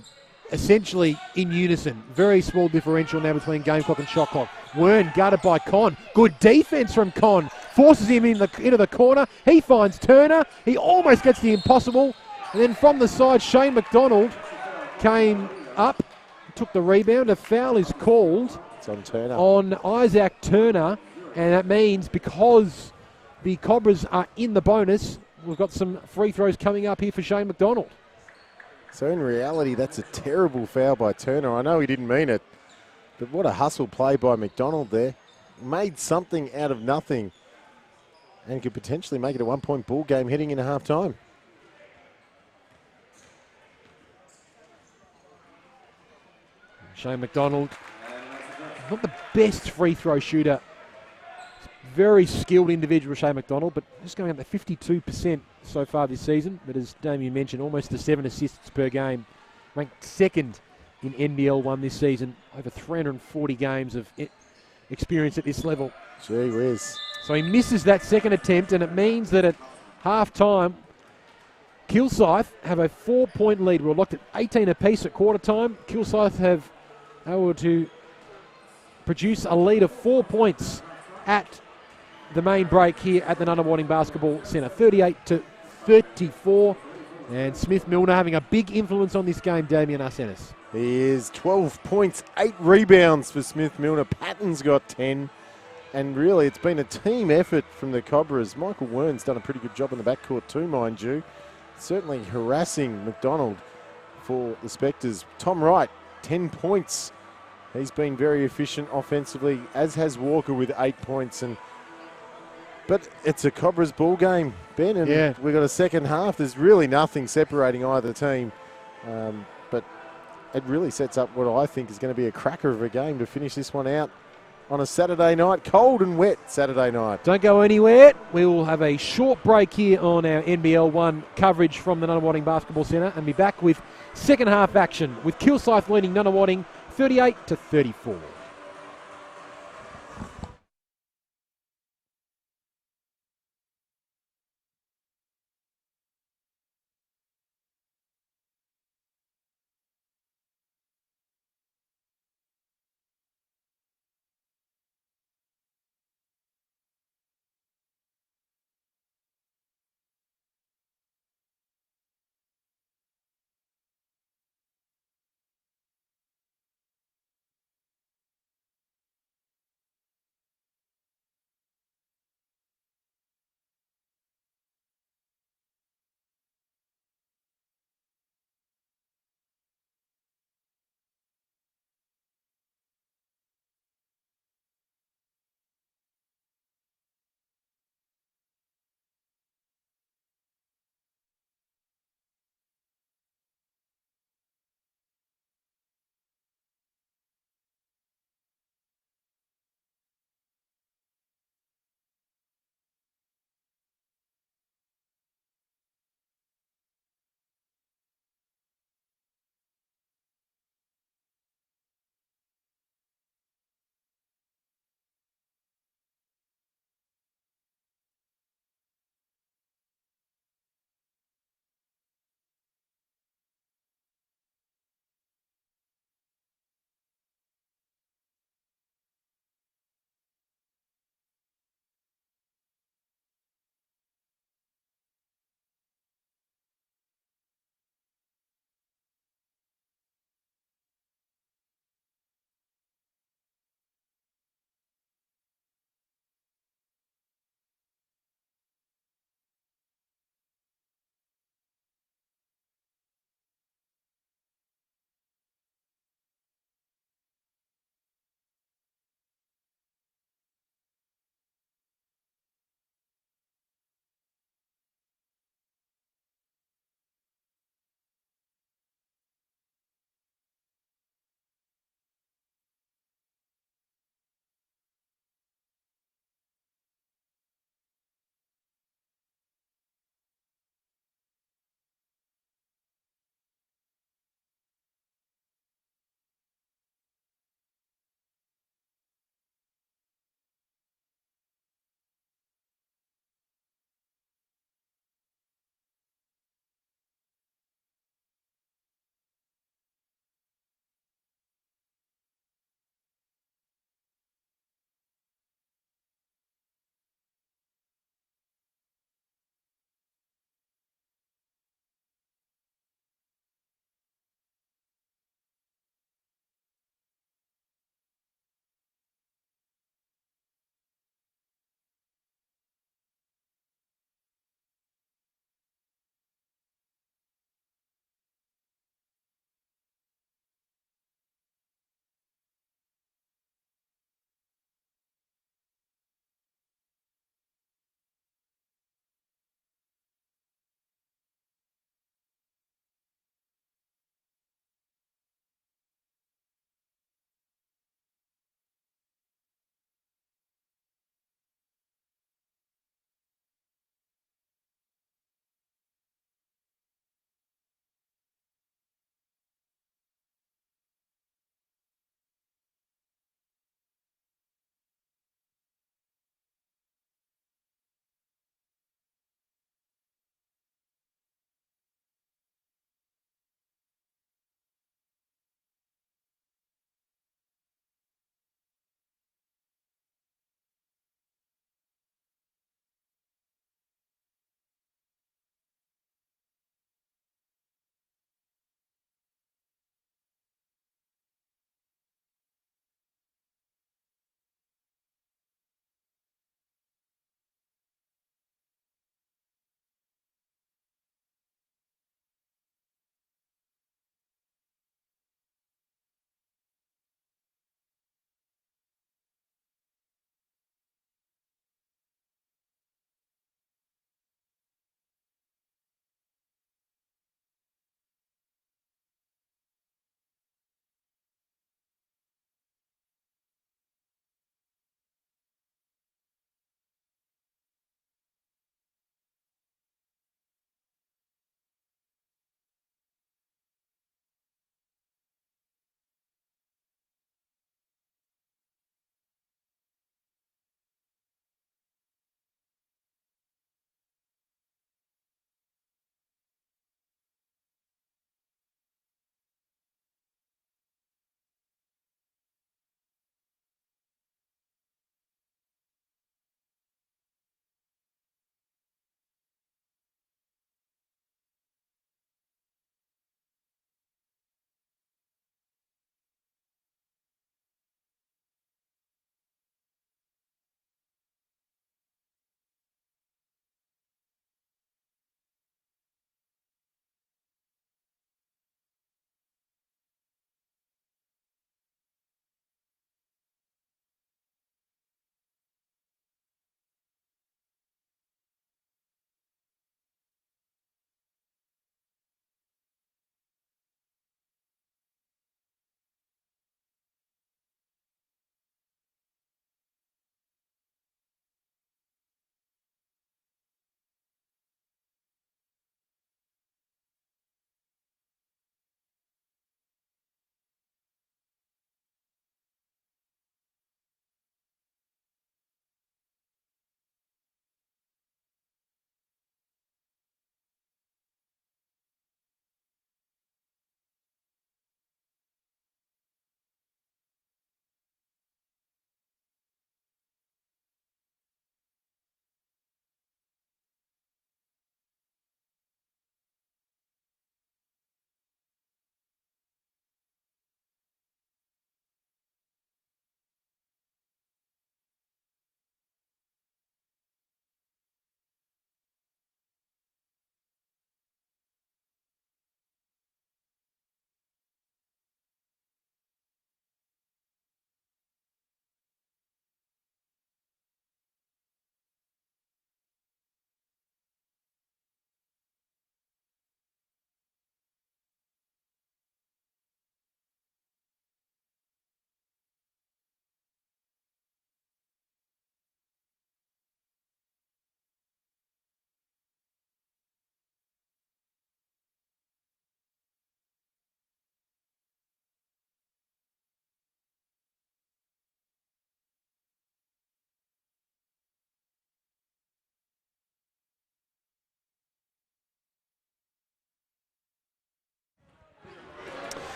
essentially in unison. Very small differential now between game clock and shot clock. Wern guarded by Con. Good defense from Con. Forces him into the corner. He finds Turner. He almost gets the impossible. And then from the side, Shane McDonald came up, took the rebound. A foul is called. It's on Turner. On Isaac Turner. And that means because the Cobras are in the bonus, we've got some free throws coming up here for Shane McDonald. So in reality, that's a terrible foul by Turner. I know he didn't mean it, but what a hustle play by McDonald there. Made something out of nothing and could potentially make it a 1-point ball game heading into half-time. Shane McDonald, not the best free throw shooter. Very skilled individual, Shane McDonald, but just going up to 52% so far this season. But as Damien mentioned, almost to 7 assists per game. Ranked 2nd in NBL1 this season. Over 340 games of experience at this level. Gee whiz. So he misses that second attempt, and it means that at half-time, Kilsyth have a 4-point lead. We're locked at 18 apiece at quarter time. Kilsyth have able to produce a lead of 4 points at the main break here at the Nunawading Basketball Centre. 38-34. And Smith Milner having a big influence on this game, Damien Arsenis. He is 12 points, 8 rebounds for Smith Milner. Patton's got 10. And really, it's been a team effort from the Cobras. Michael Wern's done a pretty good job in the backcourt too, mind you. Certainly harassing McDonald for the Spectres. Tom Wright, 10 points. He's been very efficient offensively, as has Walker with 8 points. And But it's a Cobras ball game, Ben, and Yeah. we've got a second half. There's really nothing separating either team. But it really sets up what I think is going to be a cracker of a game to finish this one out on a Saturday night, cold and wet Saturday night. Don't go anywhere. We will have a short break here on our NBL1 coverage from the Nunawading Basketball Centre and be back with second half action with Kilsyth leading Nunawading 38-34.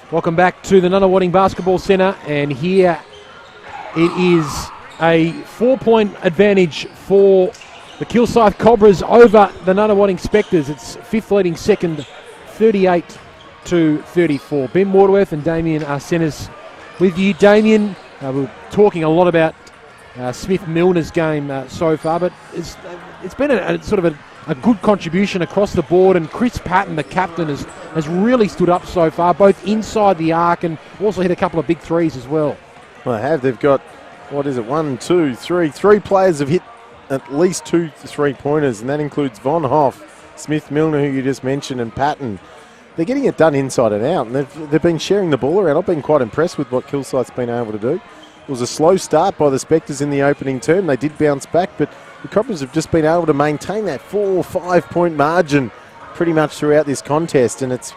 Welcome back to the Nunawading Basketball Centre, and here it is a 4-point advantage for the Kilsyth Cobras over the Nunawading Spectres. It's fifth leading second, 38-34. Ben Waterworth and Damien are centres with you. Damien, we're talking a lot about Smith Milner's game so far, but it's been a sort of a good contribution across the board, and Chris Patton, the captain, has really stood up so far, both inside the arc and also hit a couple of big threes as well. Well, they have. They've got, three players have hit at least 2 3-pointers, and that includes Von Hoff, Smith Milner, who you just mentioned, and Patton. They're getting it done inside and out, and they've been sharing the ball around. I've been quite impressed with what Kilsyth's been able to do. It was a slow start by the Spectres in the opening term. They did bounce back, but the Cobras have just been able to maintain that 4 or 5-point margin pretty much throughout this contest, and it's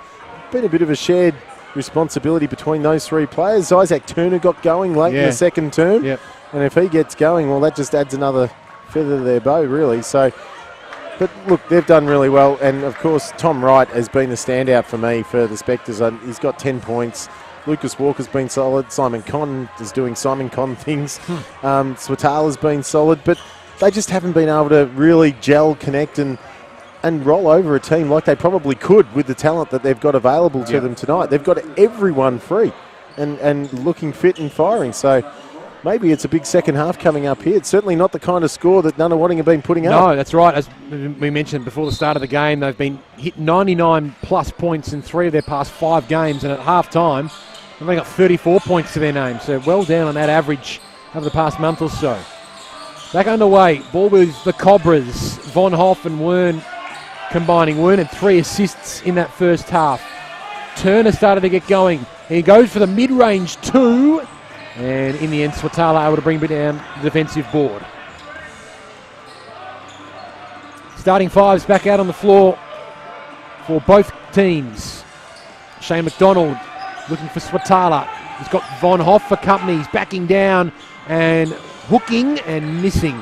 been a bit of a shared responsibility between those three players. Isaac Turner got going late in the second term, and if he gets going, well, that just adds another feather to their bow, really. So, but look, they've done really well, and of course Tom Wright has been the standout for me for the Spectres. He's got 10 points. Lucas Walker's been solid. Simon Conn is doing Simon Conn things. Swatala's been solid, but they just haven't been able to really gel, connect, and roll over a team like they probably could with the talent that they've got available to them tonight. They've got everyone free and looking fit and firing. So maybe it's a big second half coming up here. It's certainly not the kind of score that Nunawading have been putting up. No, that's right. As we mentioned before the start of the game, they've been hit 99-plus points in 3 of their past 5 games, and at half-time, they've got 34 points to their name. So well down on that average over the past month or so. Back underway, ball with the Cobras. Von Hoff and Wern combining. Wern had 3 assists in that first half. Turner started to get going. He goes for the mid-range 2. And in the end, Swatala able to bring down the defensive board. Starting 5s back out on the floor for both teams. Shane McDonald looking for Swatala. He's got Von Hoff for company. He's backing down and hooking and missing.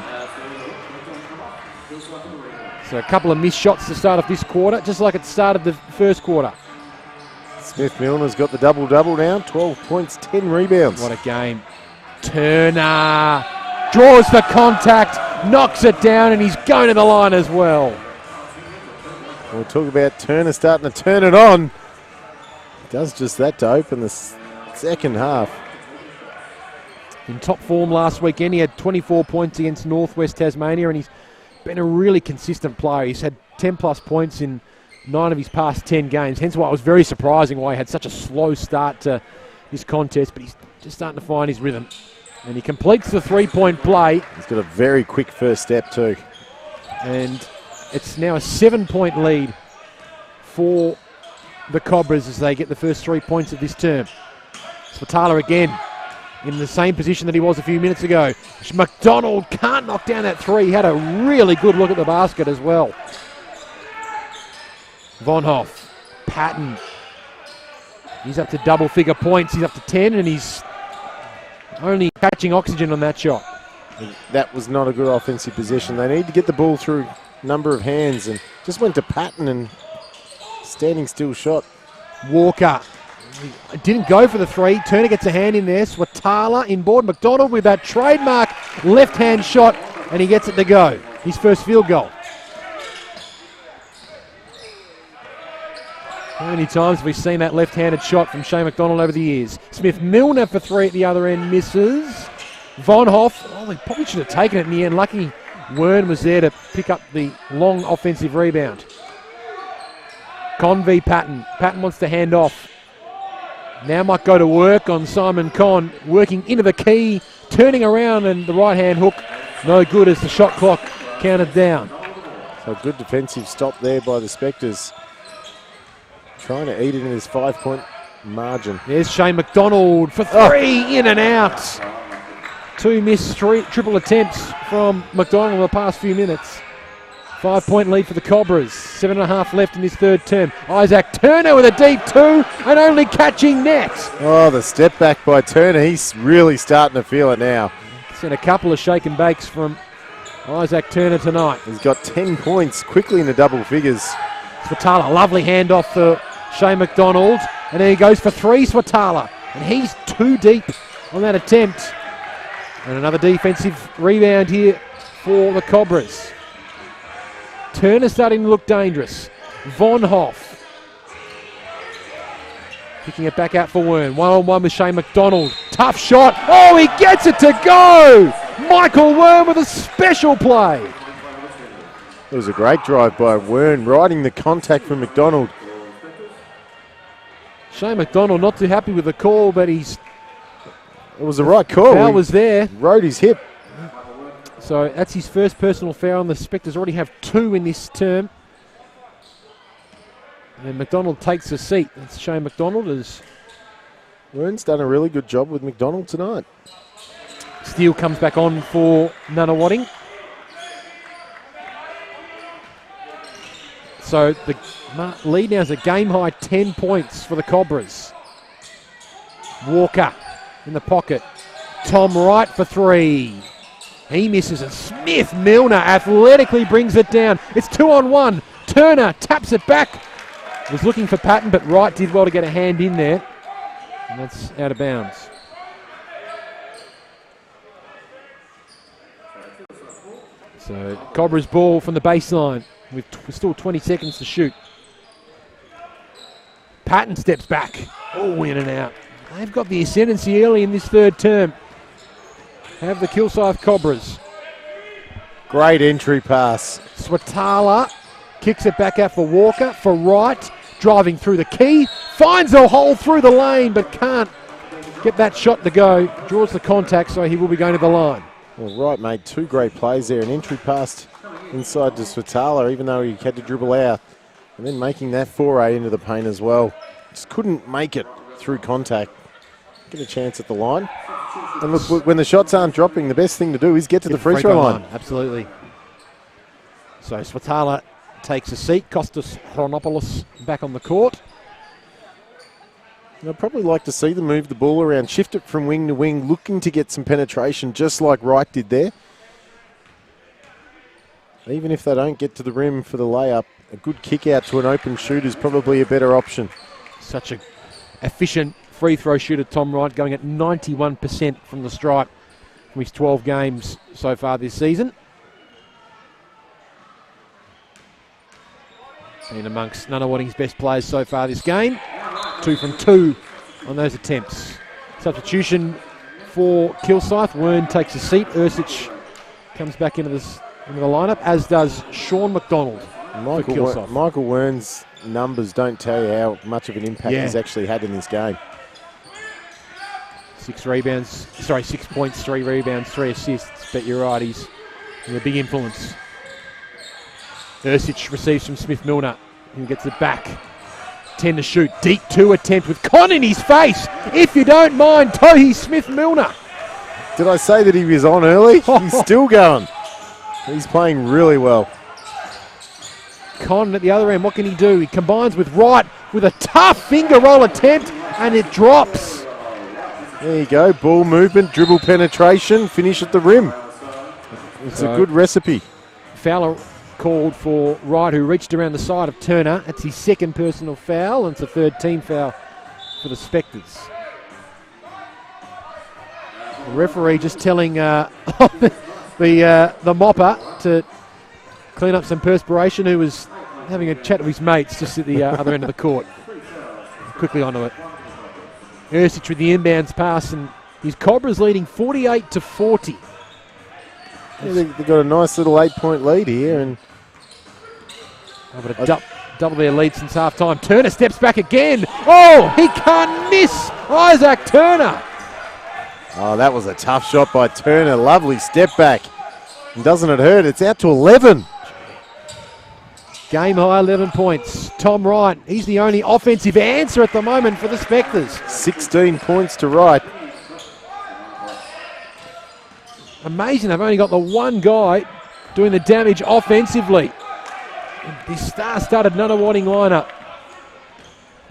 So a couple of missed shots to start off this quarter, just like it started the first quarter. Smith Milner's got the double-double now, 12 points, 10 rebounds. What a game. Turner draws the contact, knocks it down, and he's going to the line as well. We'll talk about Turner starting to turn it on. He does just that to open the second half. In top form last weekend, he had 24 points against Northwest Tasmania, and he's been a really consistent player. He's had 10-plus points in 9 of his past 10 games, hence why it was very surprising why he had such a slow start to this contest, but he's just starting to find his rhythm. And he completes the 3-point play. He's got a very quick first step too. And it's now a 7-point lead for the Cobras as they get the first 3 points of this term. Swatala again in the same position that he was a few minutes ago. McDonald can't knock down that 3. He had a really good look at the basket as well. Von Hoff, Patton. He's up to double-figure points. He's up to 10, and he's only catching oxygen on that shot. That was not a good offensive possession. They need to get the ball through a number of hands, and just went to Patton and standing still shot. Walker didn't go for the 3. Turner gets a hand in there. Swatala inboard. McDonald with that trademark left-hand shot, and he gets it to go. His first field goal. How many times have we seen that left-handed shot from Shane McDonald over the years? Smith Milner for 3 at the other end, misses. Von Hoff, he probably should have taken it in the end. Lucky Wern was there to pick up the long offensive rebound. Conn v. Patton. Patton wants to hand off. Now might go to work on Simon Conn, working into the key, turning around, and the right-hand hook, no good as the shot clock counted down. So good defensive stop there by the Spectres. Trying to eat it in his 5-point margin. There's Shane McDonald for 3, in and out. 2 missed triple attempts from McDonald in the past few minutes. 5-point lead for the Cobras. 7.5 left in this third term. Isaac Turner with a deep 2 and only catching net. Oh, the step back by Turner. He's really starting to feel it now. Seen a couple of shake and bakes from Isaac Turner tonight. He's got 10 points quickly in the double figures. Swatala, lovely handoff for Shane McDonald. And then he goes for three, Swatala. And he's too deep on that attempt. And another defensive rebound here for the Cobras. Turner starting to look dangerous. Von Hoff picking it back out for Wern. One-on-one with Shane McDonald. Tough shot. Oh, he gets it to go! Michael Wern with a special play. It was a great drive by Wern, riding the contact from McDonald. Shane McDonald not too happy with the call, but it was the right call. Foul was there. Rode his hip. So that's his first personal foul, and the Spectres already have 2 in this term. And McDonald takes a seat. That's Shane McDonald. Wern's done a really good job with McDonald tonight. Steele comes back on for Nunawading. So the lead now is a game-high 10 points for the Cobras. Walker in the pocket. Tom Wright for 3. He misses it. Smith Milner athletically brings it down. It's 2-on-1. Turner taps it back. Was looking for Patton, but Wright did well to get a hand in there. And that's out of bounds. So Cobras ball from the baseline with still 20 seconds to shoot. Patton steps back. Oh, in and out. They've got the ascendancy early in this third term. Have the Kilsyth Cobras. Great entry pass. Swatala kicks it back out for Walker, for Wright, driving through the key, finds a hole through the lane, but can't get that shot to go. Draws the contact, so he will be going to the line. Well, Wright made 2 great plays there. An entry pass inside to Swatala, even though he had to dribble out. And then making that foray into the paint as well. Just couldn't make it through contact. Get a chance at the line. And look, when the shots aren't dropping, the best thing to do is get to the free throw line. Absolutely. So Swatala takes a seat. Kostas Chronopoulos back on the court. And I'd probably like to see them move the ball around, shift it from wing to wing, looking to get some penetration, just like Wright did there. Even if they don't get to the rim for the layup, a good kick out to an open shoot is probably a better option. Such an efficient free throw shooter, Tom Wright, going at 91% from the stripe from his 12 games so far this season. And amongst Nunawading's best players so far this game. 2 from 2 on those attempts. Substitution for Kilsyth. Wern takes a seat. Ursic comes back into the lineup, as does Sean McDonald. Michael Wern's numbers don't tell you how much of an impact he's actually had in this game. 6 points, 3 rebounds, 3 assists. But you're right, he's a big influence. Ursic receives from Smith Milner, who gets it back. 10 to shoot. Deep 2 attempt with Con in his face. If you don't mind, Tohi Smith Milner. Did I say that he was on early? He's still going. He's playing really well. Con at the other end, what can he do? He combines with Wright with a tough finger roll attempt, and it drops. There you go. Ball movement, dribble penetration, finish at the rim. It's a good recipe. Fowler called for Wright, who reached around the side of Turner. That's his second personal foul, and it's a third team foul for the Spectres. The referee just telling the mopper to clean up some perspiration, who was having a chat with his mates just at the other end of the court. Quickly onto it. Ursic with the inbounds pass, and his Cobras leading 48-40. Yeah, they've got a nice little 8-point lead here, and double their lead since half time. Turner steps back again. Oh, he can't miss. Isaac Turner. Oh, that was a tough shot by Turner. Lovely step back. And doesn't it hurt? It's out to 11. Game high 11 points. Tom Wright, he's the only offensive answer at the moment for the Spectres. 16 points to Wright. Amazing, they've only got the one guy doing the damage offensively. This star-studded Nunawading lineup.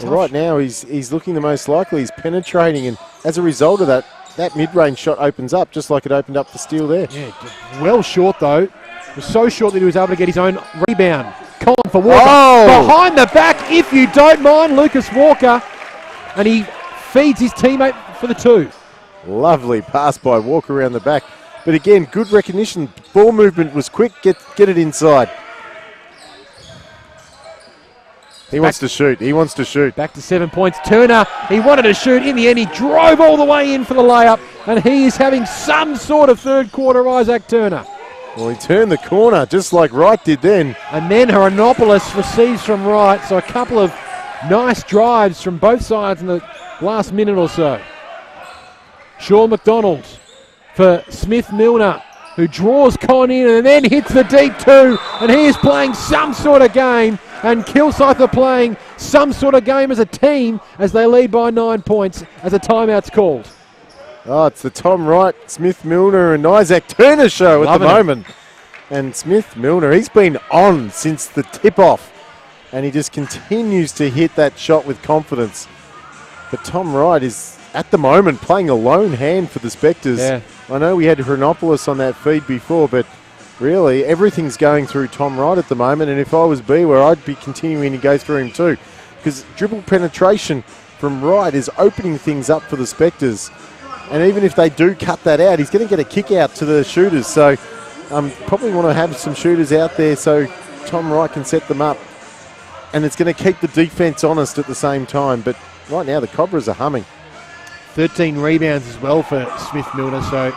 Well, right now, he's looking the most likely. He's penetrating, and as a result of that, that mid-range shot opens up, just like it opened up for Steele there. Yeah, well short though. It was so short that he was able to get his own rebound. Colin for Walker. Oh! Behind the back, if you don't mind, Lucas Walker. and he feeds his teammate for the 2. Lovely pass by Walker around the back. But again, good recognition. Ball movement was quick. Get it inside. He wants to shoot. He wants to shoot. Back to 7 points. Turner, he wanted to shoot. In the end, he drove all the way in for the layup, and he is having some sort of third quarter, Isaac Turner. Well, he turned the corner just like Wright did then. And then Hiranopoulos receives from Wright, so a couple of nice drives from both sides in the last minute or so. Sean McDonald for Smith Milner, who draws Con in and then hits the deep 2, and he is playing some sort of game, and Kilsyth are playing some sort of game as a team as they lead by 9 points as a timeout's called. Oh, it's the Tom Wright, Smith Milner and Isaac Turner show at the moment. And Smith Milner, he's been on since the tip-off, and he just continues to hit that shot with confidence. But Tom Wright is, at the moment, playing a lone hand for the Spectres. Yeah. I know we had Hiranopoulos on that feed before, but really everything's going through Tom Wright at the moment, and if I was Beware, I'd be continuing to go through him too, because dribble penetration from Wright is opening things up for the Spectres. And even if they do cut that out, he's going to get a kick out to the shooters. So probably want to have some shooters out there so Tom Wright can set them up. And it's going to keep the defence honest at the same time. But right now the Cobras are humming. 13 rebounds as well for Smith Milner, so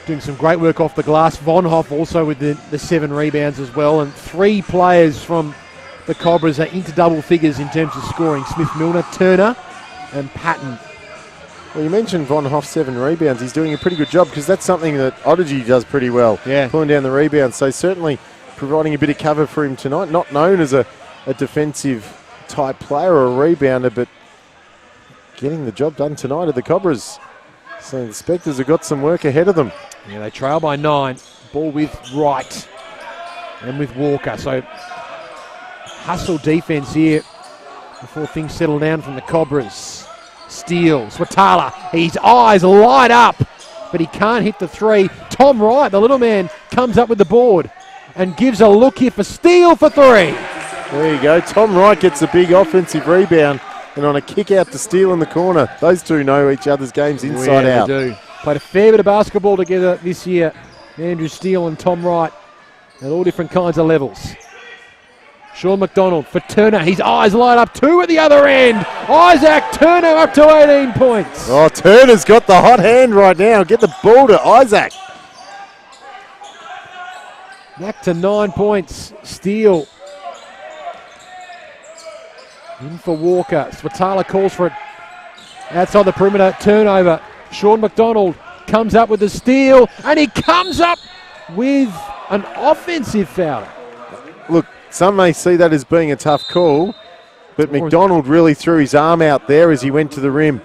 doing some great work off the glass. Von Hoff also with the 7 rebounds as well. And 3 players from the Cobras are into double figures in terms of scoring. Smith Milner, Turner and Patton. Well, you mentioned Von Hoff 7 rebounds. He's doing a pretty good job because that's something that Odyssey does pretty well, pulling down the rebounds. So certainly providing a bit of cover for him tonight. Not known as a defensive type player or a rebounder, but getting the job done tonight at the Cobras. So the Spectres have got some work ahead of them. Yeah, they trail by 9. Ball with Wright and with Walker. So hustle defense here before things settle down from the Cobras. Steele, Swatala, his eyes light up, but he can't hit the 3. Tom Wright, the little man, comes up with the board and gives a look here for Steele for 3. There you go. Tom Wright gets a big offensive rebound, and on a kick out to Steele in the corner. Those two know each other's games inside out. They do. Played a fair bit of basketball together this year, Andrew Steele and Tom Wright, at all different kinds of levels. Sean McDonald for Turner. His eyes light up 2 at the other end. Isaac Turner up to 18 points. Oh, Turner's got the hot hand right now. Get the ball to Isaac. Back to 9 points. Steele. In for Walker. Swatala calls for it outside the perimeter. Turnover. Sean McDonald comes up with the steal, and he comes up with an offensive foul. Look, some may see that as being a tough call, but McDonald really threw his arm out there as he went to the rim.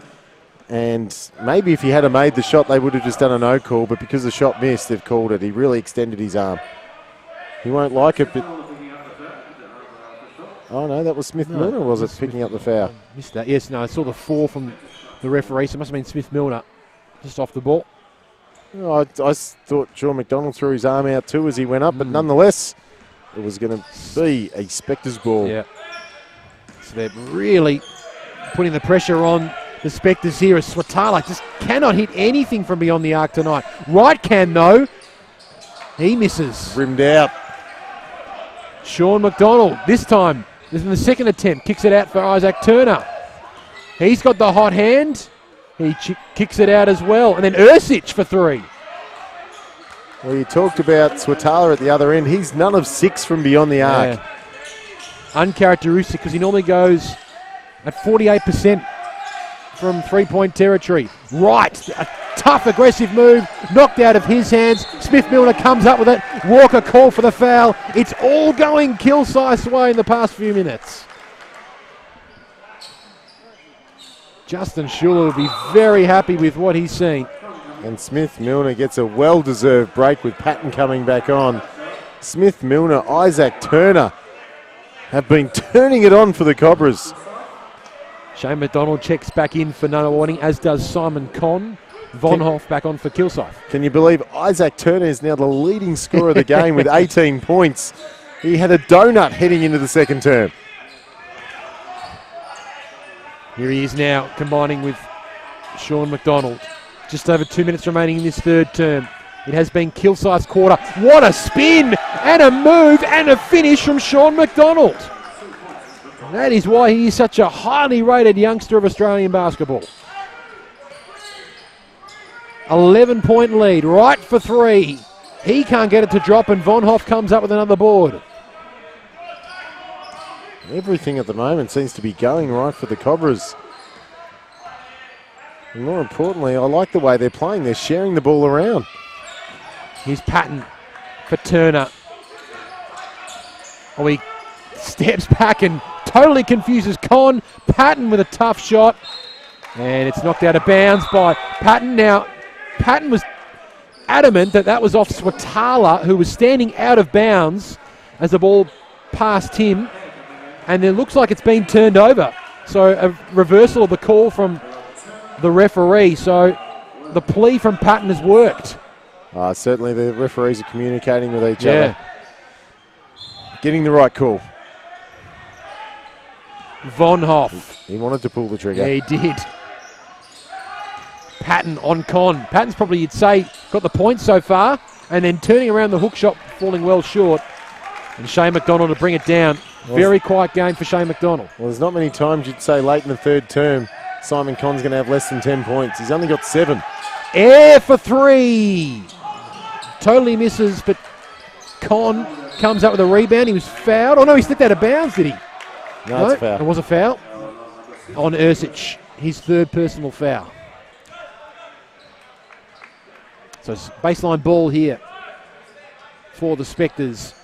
And maybe if he had made the shot, they would have just done a no call, but because the shot missed, they've called it. He really extended his arm. He won't like it, but... Oh, no, that was Smith Milner, was it, picking up the foul? Missed that. Yes, no, I saw the 4 from the referee, so it must have been Smith Milner just off the ball. Oh, I thought Sean McDonald threw his arm out too as he went up, but nonetheless, it was going to be a Spectres ball. Yeah. So they're really putting the pressure on the Spectres here as Swatala just cannot hit anything from beyond the arc tonight. Wright can, though. He misses. Rimmed out. Sean McDonald, this time, this is in the second attempt, kicks it out for Isaac Turner. He's got the hot hand. He kicks it out as well. And then Ursic for 3. Well, you talked about Swatala at the other end. He's none of 6 from beyond the arc. Yeah. Uncharacteristic because he normally goes at 48% from three-point territory. Right, a tough, aggressive move, knocked out of his hands. Smith Milner comes up with it. Walker called for the foul. It's all going Kilsyth's way in the past few minutes. Justin Schuller will be very happy with what he's seen. And Smith Milner gets a well-deserved break with Patton coming back on. Smith Milner, Isaac Turner have been turning it on for the Cobras. Shane McDonald checks back in for Nunawading, as does Simon Conn. Von Hoff back on for Kilsyth. Can you believe Isaac Turner is now the leading scorer of the game with 18 points? He had a donut heading into the second term. Here he is now, combining with Sean McDonald. Just over 2 minutes remaining in this third term. It has been Kilsyth's quarter. What a spin and a move and a finish from Sean McDonald. That is why he is such a highly rated youngster of Australian basketball. 11-point lead, right for three. He can't get it to drop, and Von Hoff comes up with another board. Everything at the moment seems to be going right for the Cobras. And more importantly, I like the way they're playing. They're sharing the ball around. Here's Patton for Turner. Oh, he steps back and totally confuses Con. Patton with a tough shot. And it's knocked out of bounds by Patton. Now, Patton was adamant that that was off Swatala, who was standing out of bounds as the ball passed him. And it looks like it's been turned over. So a reversal of the call from the referee. So the plea from Patton has worked. Certainly the referees are communicating with each other. Getting the right call. Von Hoff. He wanted to pull the trigger. Yeah, he did. Patton on Con. Patton's probably, you'd say, got the point so far. And then turning around the hook shot, falling well short. And Shane McDonald to bring it down. Very quiet game for Shane McDonald. Well, there's not many times you'd say late in the third term Simon Con's going to have less than 10 points. He's only got 7. Air for three. Totally misses, but Con comes up with a rebound. He was fouled. Oh, no, he slipped out of bounds, did he? No, it's a foul. It was a foul on Ersic, his third personal foul. So it's baseline ball here for the Spectres.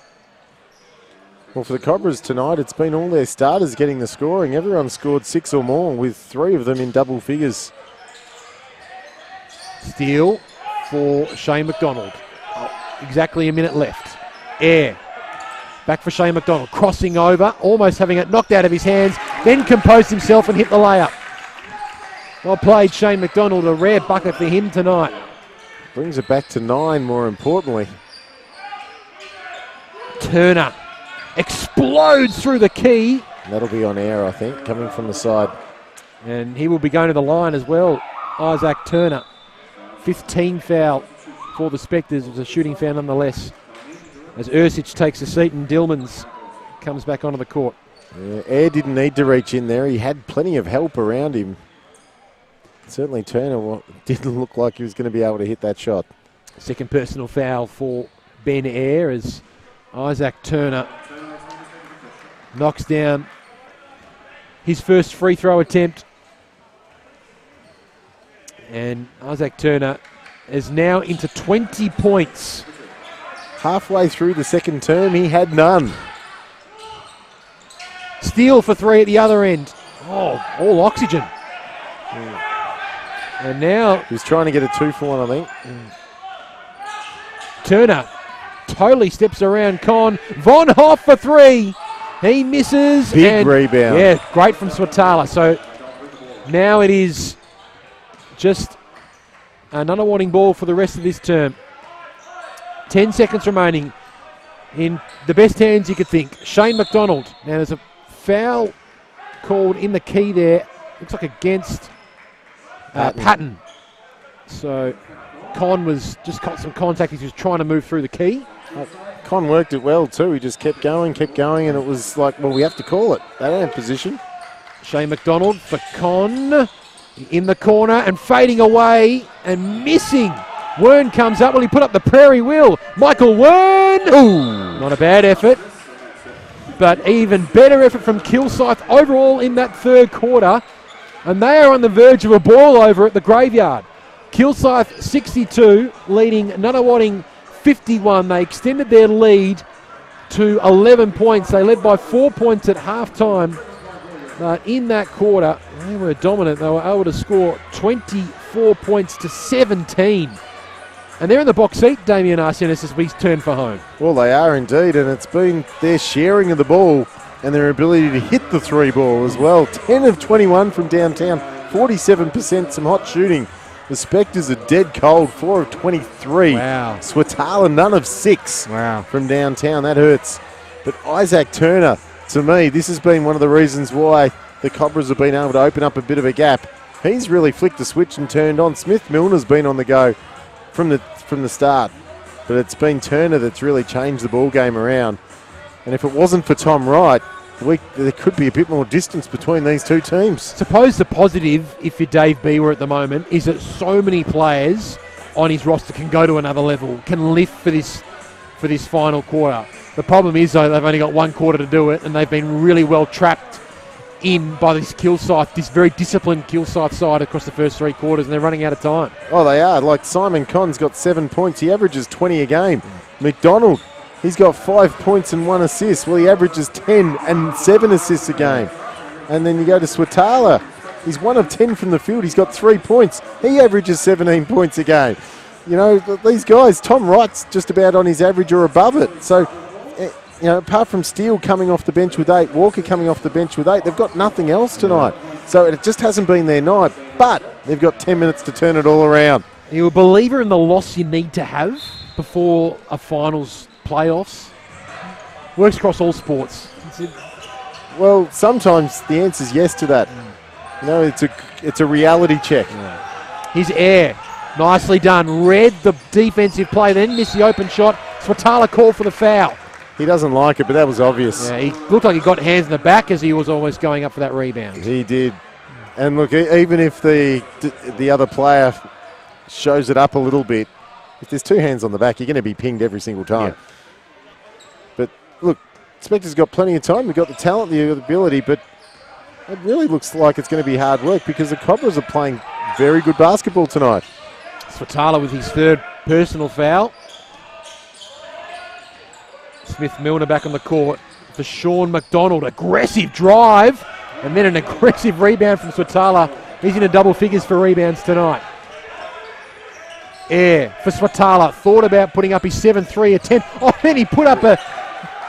Well, for the Cobras tonight, it's been all their starters getting the scoring. Everyone scored 6 or more, with 3 of them in double figures. Steal for Shane McDonald. Exactly a minute left. Air. Back for Shane McDonald. Crossing over, almost having it knocked out of his hands, then composed himself and hit the layup. Well played, Shane McDonald. A rare bucket for him tonight. Brings it back to 9, more importantly. Turner explodes through the key. That'll be on air, I think, coming from the side. And he will be going to the line as well. Isaac Turner. 15 foul for the Spectres. It was a shooting foul nonetheless. As Ersic takes a seat and Dillmans comes back onto the court. Yeah, Air didn't need to reach in there. He had plenty of help around him. Certainly Turner didn't look like he was going to be able to hit that shot. Second personal foul for Ben Air as Isaac Turner knocks down his first free throw attempt. And Isaac Turner is now into 20 points. Halfway through the second term, he had none. Steal for 3 at the other end. Oh, all oxygen. And now he was trying to get a 2 for 1, I think. Turner totally steps around Con. Von Hoff for 3. He misses. Big rebound. Yeah, great from Swatala. So now it is just an Nunawading ball for the rest of this term. 10 seconds remaining in the best hands you could think. Shane McDonald. Now there's a foul called in the key there. Looks like against Patton. So Con was just got some contact. He was trying to move through the key. Con worked it well too. He just kept going, and it was like, well, we have to call it. They don't have position. Shane McDonald for Con in the corner and fading away and missing. Wern comes up. Well, he put up the prairie wheel. Michael Wern. Ooh, not a bad effort, but even better effort from Kilsyth overall in that third quarter. And they are on the verge of a ball over at the Graveyard. Kilsyth 62, leading Nunawading 51. They extended their lead to 11 points. They led by 4 points at halftime. But in that quarter, they were dominant. They were able to score 24 points to 17. And they're in the box seat, Damien Arsenis, as we turn for home. Well, they are indeed, and it's been their sharing of the ball and their ability to hit the 3 ball as well. 10 of 21 from downtown, 47%, some hot shooting. The Spectres are dead cold, 4 of 23. Wow. Swatala, none of 6 Wow. from downtown. That hurts. But Isaac Turner, to me, this has been one of the reasons why the Cobras have been able to open up a bit of a gap. He's really flicked the switch and turned on. Smith Milner's been on the go from the start. But it's been Turner that's really changed the ball game around. And if it wasn't for Tom Wright, there could be a bit more distance between these two teams. Suppose the positive, if you're Dave Beaver at the moment, is that so many players on his roster can go to another level, can lift for this final quarter. The problem is, though, they've only got one quarter to do it, and they've been really well trapped in by this Kilsyth, this very disciplined Kilsyth side across the first 3 quarters, and they're running out of time. Oh, they are. Like Simon Conn's got 7 points. He averages 20 a game. McDonald, he's got 5 points and 1 assist. Well, he averages 10 and 7 assists a game. And then you go to Swatala. He's 1 of 10 from the field. He's got 3 points. He averages 17 points a game. You know, these guys, Tom Wright's just about on his average or above it. So, you know, apart from Steele coming off the bench with 8, Walker coming off the bench with 8, they've got nothing else tonight. So it just hasn't been their night. But they've got 10 minutes to turn it all around. Are you a believer in the loss you need to have before a finals playoffs? Works across all sports. Well, sometimes the answer's yes to that. You know, it's a reality check. His air, nicely done. Read the defensive play, then missed the open shot. Swatala called for the foul. He doesn't like it, but that was obvious. Yeah, he looked like he got hands in the back as he was almost going up for that rebound. He did. And look, even if the other player shows it up a little bit, if there's 2 hands on the back, you're going to be pinged every single time. Yeah. But look, Spectre's got plenty of time. They've got the talent, the ability, but it really looks like it's going to be hard work because the Cobras are playing very good basketball tonight. Swatala with his 3rd personal foul. Smith Milner back on the court for Sean McDonald. Aggressive drive and then an aggressive rebound from Swatala. He's in a double figures for rebounds tonight. Air for Swatala. Thought about putting up his 7-3 attempt. Oh, then he put up a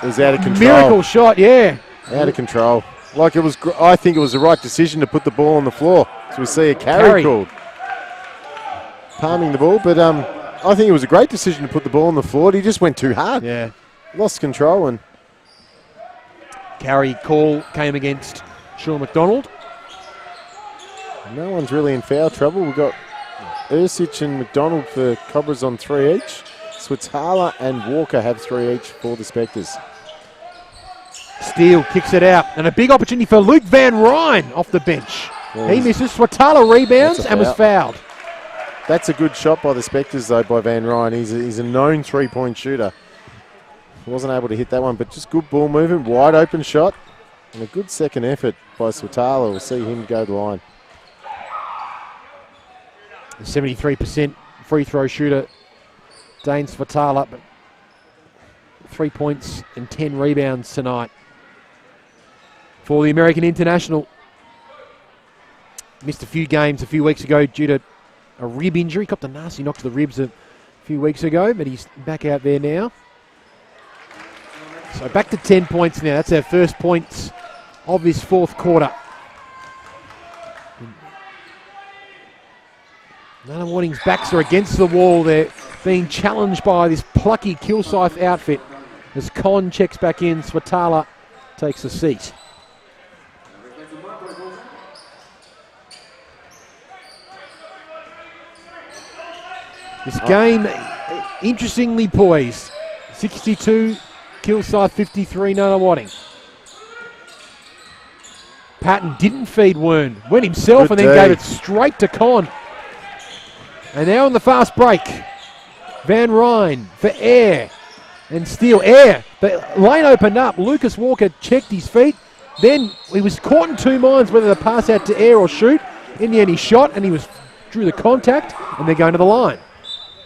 it was out of control. Miracle shot, yeah. Out of control. Like it was. I think it was the right decision to put the ball on the floor. So we see a carry called. Palming the ball, but I think it was a great decision to put the ball on the floor. He just went too hard. Yeah. Lost control and carry call came against Sean McDonald. No one's really in foul trouble. We've got Ersic and McDonald for Cobras on 3 each. Swatala and Walker have 3 each for the Spectres. Steele kicks it out, and a big opportunity for Luke Van Ryn off the bench. Well, he misses. Swatala rebounds and was fouled. That's a good shot by the Spectres, though, by Van Ryn. He's a known 3-point shooter. He wasn't able to hit that one, but just good ball movement, wide open shot, and a good second effort by Swatala. We'll see him go to the line. 73% free throw shooter, Dane Swatala, but 3 points and 10 rebounds tonight for the American international. Missed a few games a few weeks ago due to a rib injury. Copped a nasty knock to the ribs a few weeks ago, but he's back out there now. So back to 10 points now. That's our first points of this 4th quarter. Nunawading's backs are against the wall. They're being challenged by this plucky Kilsyth outfit. As Con checks back in, Swatala takes a seat. This game, interestingly poised. 62 Kilsyth, 53 Nunawading. Patton didn't feed Wern. Went himself Good and then day. gave it straight to Con. And now on the fast break, Van Ryn for Air and Steele. Air, the lane opened up. Lucas Walker checked his feet. Then he was caught in 2 minds whether to pass out to Air or shoot. In the end, he shot and he drew the contact, and they're going to the line.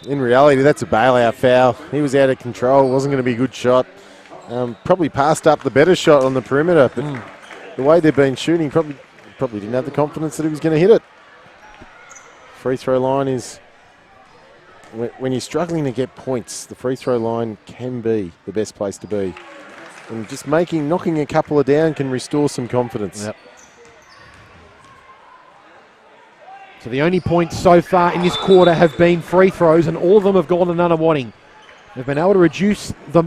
In reality, that's a bailout foul. He was out of control. Wasn't going to be a good shot. Probably passed up the better shot on the perimeter, but the way they've been shooting, probably didn't have the confidence that he was going to hit it. Free throw line is, when you're struggling to get points, the free throw line can be the best place to be. And just knocking a couple of down can restore some confidence. Yep. So the only points so far in this quarter have been free throws, and all of them have gone to Nunawading. They've been able to reduce the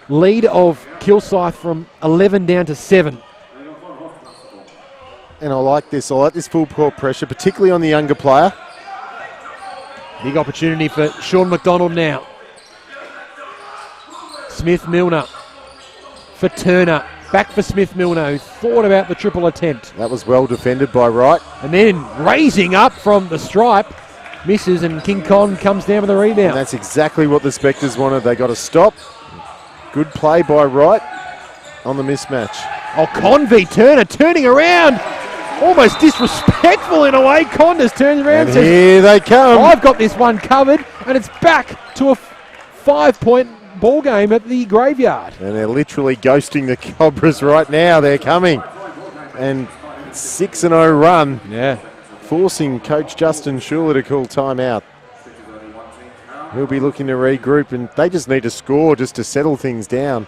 lead of Kilsyth from 11 down to 7. and I like this. I like this full court pressure, particularly on the younger player. Big opportunity for Sean McDonald now. Smith-Milner for Turner. Back for Smith-Milner, who thought about the triple attempt. That was well defended by Wright. And then raising up from the stripe. Misses, and King Con comes down with the rebound. And that's exactly what the Spectres wanted. They got to stop. Good play by Wright on the mismatch. Oh, Con v Turner turning around. Almost disrespectful in a way. Con just turns around and says, here they come. I've got this one covered, and it's back to a 5-point ball game at the graveyard. And they're literally ghosting the Cobras right now. They're coming. And 6-0 run. Yeah. Forcing Coach Justin Schuler to call timeout. He'll be looking to regroup, and they just need to score just to settle things down.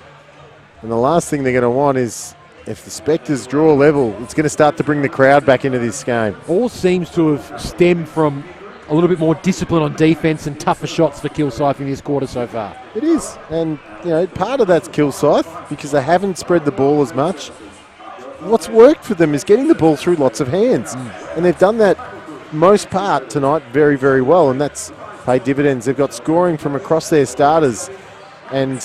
And the last thing they're going to want is, if the Spectres draw level, it's going to start to bring the crowd back into this game. All seems to have stemmed from a little bit more discipline on defence and tougher shots for Kilsyth in this quarter so far. It is, and part of that's Kilsyth because they haven't spread the ball as much. What's worked for them is getting the ball through lots of hands, and they've done that most part tonight very, very well, and that's paid dividends. They've got scoring from across their starters, and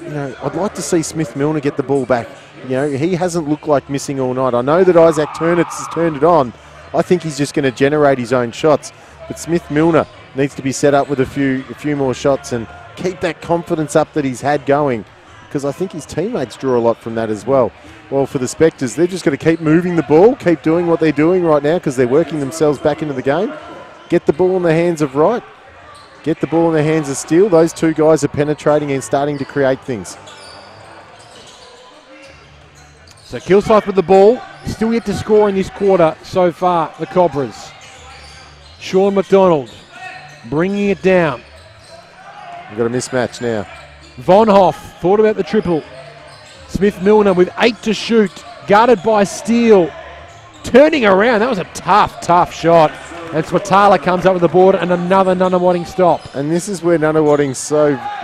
I'd like to see Smith-Milner get the ball back. He hasn't looked like missing all night. I know that Isaac Turner has turned it on. I think he's just going to generate his own shots, but Smith-Milner needs to be set up with a few more shots and keep that confidence up that he's had going, because I think his teammates draw a lot from that as well. Well, for the Spectres, they're just going to keep moving the ball, keep doing what they're doing right now because they're working themselves back into the game. Get the ball in the hands of Wright. Get the ball in the hands of Steele. Those two guys are penetrating and starting to create things. So Kilsyth with the ball. Still yet to score in this quarter so far, the Cobras. Sean McDonald bringing it down. We've got a mismatch now. Von Hoff thought about the triple. Smith-Milner with 8 to shoot, guarded by Steele. Turning around, that was a tough shot. And Swatala comes up with the board and another Nunawading stop. And this is where Nunawading's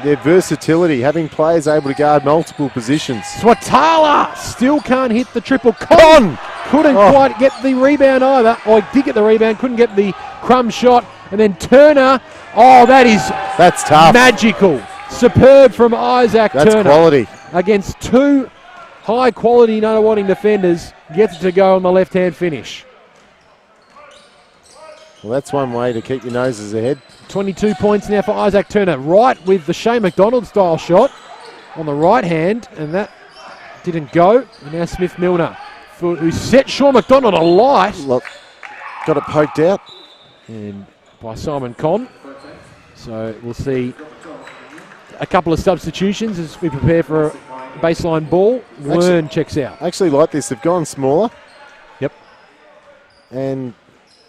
their versatility, having players able to guard multiple positions. Swatala still can't hit the triple. Con couldn't quite get the rebound either. Or did get the rebound, couldn't get the crumb shot. And then Turner, that's tough. Magical. Superb from Isaac Turner. That's quality. Against two high-quality Nunawading defenders, gets it to go on the left-hand finish. Well, that's one way to keep your noses ahead. 22 points now for Isaac Turner. Right with the Shane McDonald-style shot on the right hand, and that didn't go. And now Smith-Milner, who set Sean McDonald alight. Got it poked out. And by Simon Conn. So we'll see a couple of substitutions as we prepare for a baseline ball. Wern checks out. I actually like this. They've gone smaller. Yep. And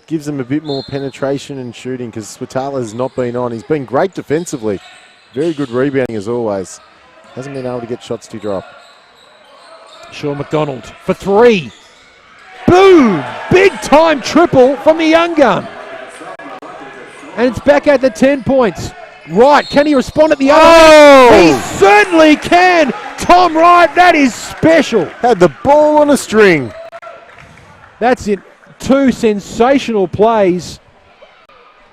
gives them a bit more penetration and shooting because Swatala has not been on. He's been great defensively. Very good rebounding as always. Hasn't been able to get shots to drop. Sean McDonald for 3. Boom! Big time triple from the young gun. And it's back at the 10 points. Wright, can he respond at the other? He certainly can. Tom Wright, that is special. Had the ball on a string. That's it. 2 sensational plays.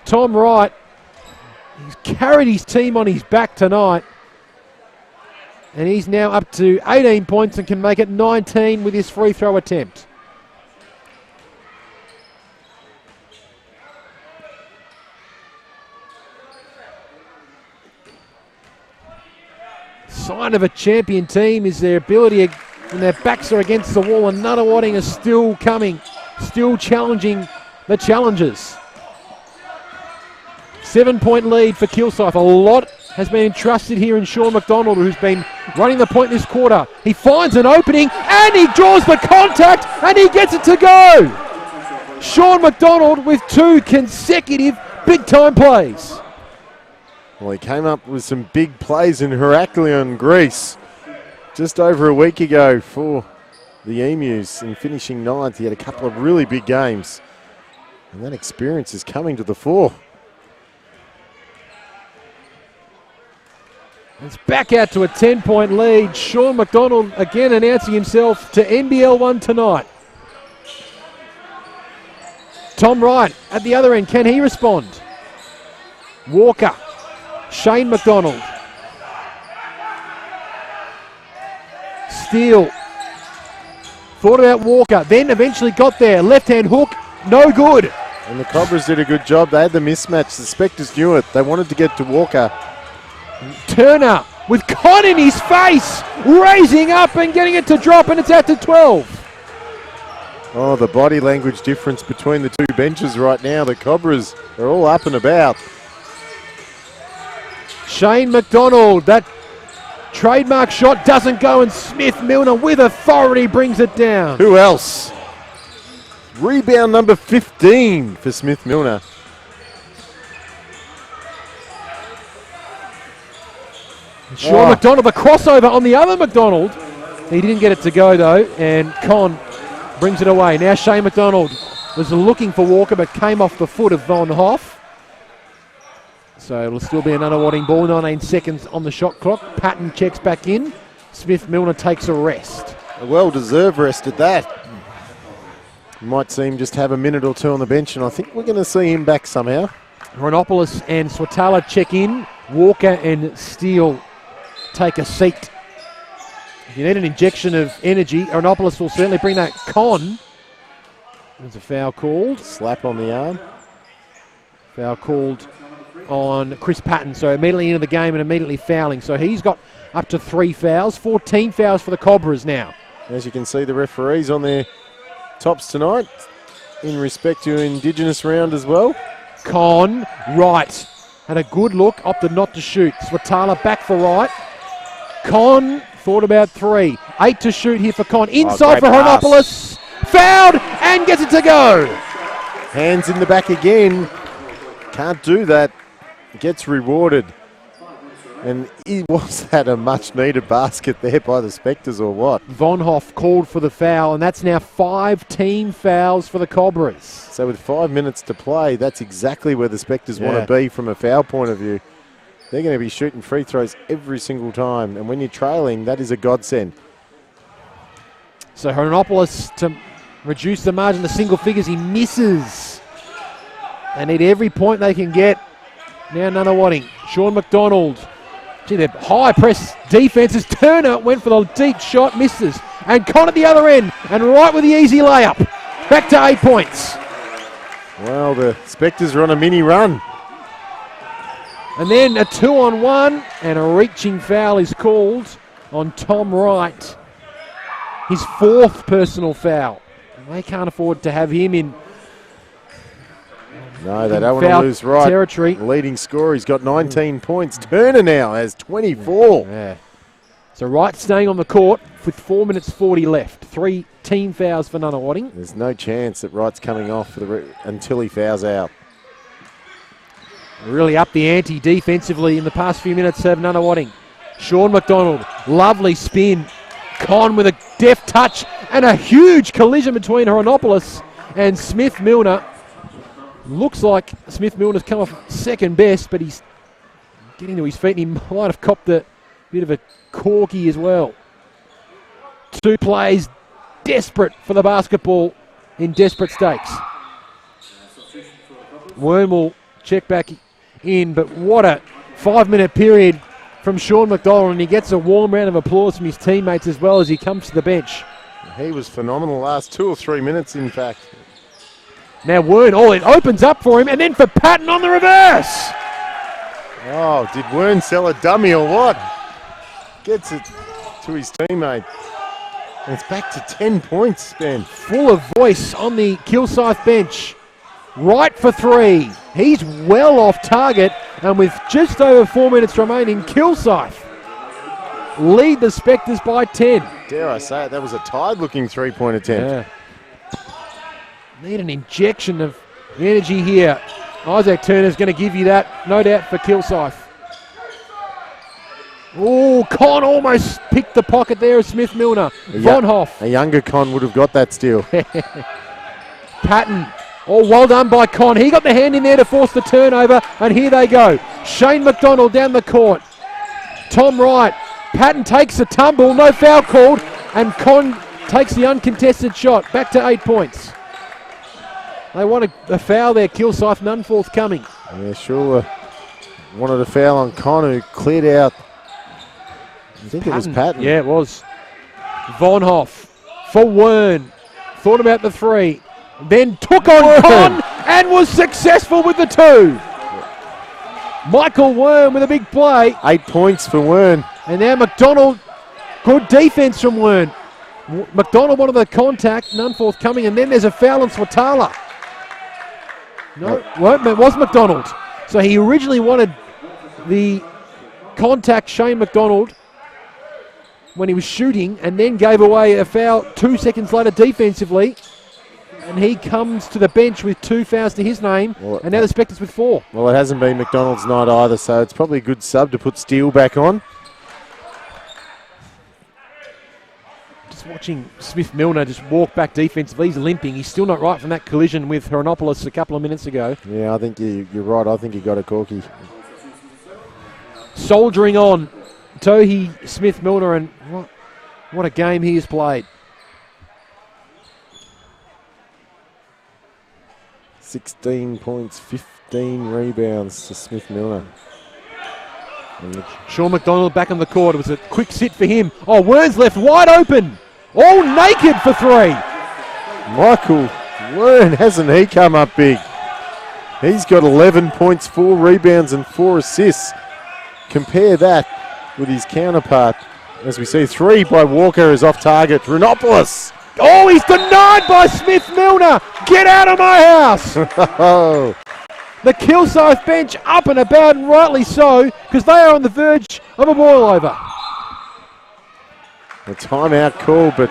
Tom Wright, he's carried his team on his back tonight. And he's now up to 18 points and can make it 19 with his free throw attempt. Sign of a champion team is their ability when their backs are against the wall, and Nunawading is still coming, still challenging the challengers. 7-point lead for Kilsyth. A lot has been entrusted here in Sean McDonald, who's been running the point this quarter. He finds an opening and he draws the contact and he gets it to go. Sean McDonald with 2 consecutive big-time plays. Well, he came up with some big plays in Heraklion, Greece, just over a week ago for the Emus, and finishing 9th. He had a couple of really big games, and that experience is coming to the fore. It's back out to a 10-point lead. Sean McDonald again announcing himself to NBL1 tonight. Tom Wright at the other end. Can he respond? Walker. Shane McDonald. Steele. Thought about Walker. Then eventually got there. Left-hand hook. No good. And the Cobras did a good job. They had the mismatch. The Spectres knew it. They wanted to get to Walker. Turner with Con in his face. Raising up and getting it to drop, and it's out to 12. Oh, the body language difference between the two benches right now. The Cobras are all up and about. Shane McDonald, that trademark shot doesn't go, and Smith Milner with authority brings it down. Who else? Rebound number 15 for Smith Milner. Sean McDonald, the crossover on the other McDonald. He didn't get it to go though, and Con brings it away. Now Shane McDonald was looking for Walker, but came off the foot of Von Hoff. So it'll still be an Nunawading ball, 19 seconds on the shot clock. Patton checks back in. Smith Milner takes a rest. A well-deserved rest at that. Might see him just have a minute or two on the bench, and I think we're going to see him back somehow. Renopoulos and Swatala check in. Walker and Steele take a seat. If you need an injection of energy, Renopoulos will certainly bring that. Con. There's a foul called. Slap on the arm. Foul called on Chris Patton, so immediately into the game and immediately fouling. So he's got up to 3 fouls, 14 fouls for the Cobras now. As you can see, the referees on their tops tonight in respect to Indigenous round as well. Con, Wright, had a good look, opted not to shoot. Swatala back for Wright. Con thought about 3. 8 to shoot here for Con. Inside for Renopoulos. Fouled and gets it to go. Hands in the back again. Can't do that. Gets rewarded. And was that a much needed basket there by the Spectres or what? Von Hoff called for the foul, and that's now 5 team fouls for the Cobras. So with 5 minutes to play, that's exactly where the Spectres want to be from a foul point of view. They're going to be shooting free throws every single time, and when you're trailing, that is a godsend. So Renopoulos to reduce the margin to single figures. He misses. They need every point they can get. Now Nunawading. Sean McDonald. Gee, they're high press defenses. Turner went for the deep shot, misses. And Con at the other end, and right with the easy layup. Back to 8 points. Well, the Spectres are on a mini run. And then a 2-on-1, and a reaching foul is called on Tom Wright. His 4th personal foul. They can't afford to have him in. No, they don't want to lose Wright. Territory. Leading scorer, he's got 19 points. Turner now has 24. Yeah. So Wright staying on the court with 4 minutes 40 left. 3 team fouls for Nunawading. There's no chance that Wright's coming off for until he fouls out. Really up the ante defensively in the past few minutes of Nunawading. Sean McDonald, lovely spin. Con with a deft touch and a huge collision between Renopoulos and Smith Milner. Looks like Smith Milner's come off second best, but he's getting to his feet and he might have copped a bit of a corky as well. 2 plays, desperate for the basketball in desperate stakes. Worm will check back in, but what a 5-minute period from Sean McDonald, and he gets a warm round of applause from his teammates as well as he comes to the bench. He was phenomenal last 2 or 3 minutes, in fact. Now Wern, it opens up for him, and then for Patton on the reverse. Oh, did Wern sell a dummy or what? Gets it to his teammate. And it's back to 10 points, Ben. Full of voice on the Kilsyth bench. Right for 3. He's well off target, and with just over 4 minutes remaining, Kilsyth lead the Spectres by 10. Dare I say it, that was a tied-looking 3-point attempt. Yeah. Need an injection of energy here. Isaac Turner's going to give you that, no doubt, for Kilsyth. Oh, Con almost picked the pocket there of Smith Milner. Von Hoff. A younger Con would have got that steal. Patton. Oh, well done by Con. He got the hand in there to force the turnover, and here they go. Shane McDonald down the court. Tom Wright. Patton takes a tumble, no foul called, and Con takes the uncontested shot. Back to 8 points. They want a foul there. Kilsyth, none forthcoming. Yeah, sure. Wanted a foul on Con, who cleared out. I think it was Patton. Yeah, it was. Von Hoff for Wern. Thought about the three. Then took on Con and was successful with the two. Michael Wern with a big play. 8 points for Wern. And now McDonald. Good defence from Wern. McDonald wanted the contact, none forthcoming. And then there's a foul on Swatala. No, it was McDonald. So he originally wanted the contact, Shane McDonald, when he was shooting, and then gave away a foul 2 seconds later defensively. And he comes to the bench with 2 fouls to his name, and now the Spectres with 4. Well, it hasn't been McDonald's night either, so it's probably a good sub to put Steele back on. Just watching Smith Milner just walk back defensively. He's limping. He's still not right from that collision with Hiranopoulos a couple of minutes ago. Yeah, I think you're right. I think he got a corky. Soldiering on, Tohi Smith Milner, and what a game he has played. 16 points, 15 rebounds to Smith Milner. Sean McDonald back on the court. It was a quick sit for him. Oh, Wern's left wide open. All naked for 3. Michael Wern, hasn't he come up big? He's got 11 points, 4 rebounds and 4 assists. Compare that with his counterpart. As we see, 3 by Walker is off target. Renopoulos. Oh, he's denied by Smith Milner. Get out of my house. The Kilsyth bench up and about, and rightly so, because they are on the verge of a boil-over. A timeout call, but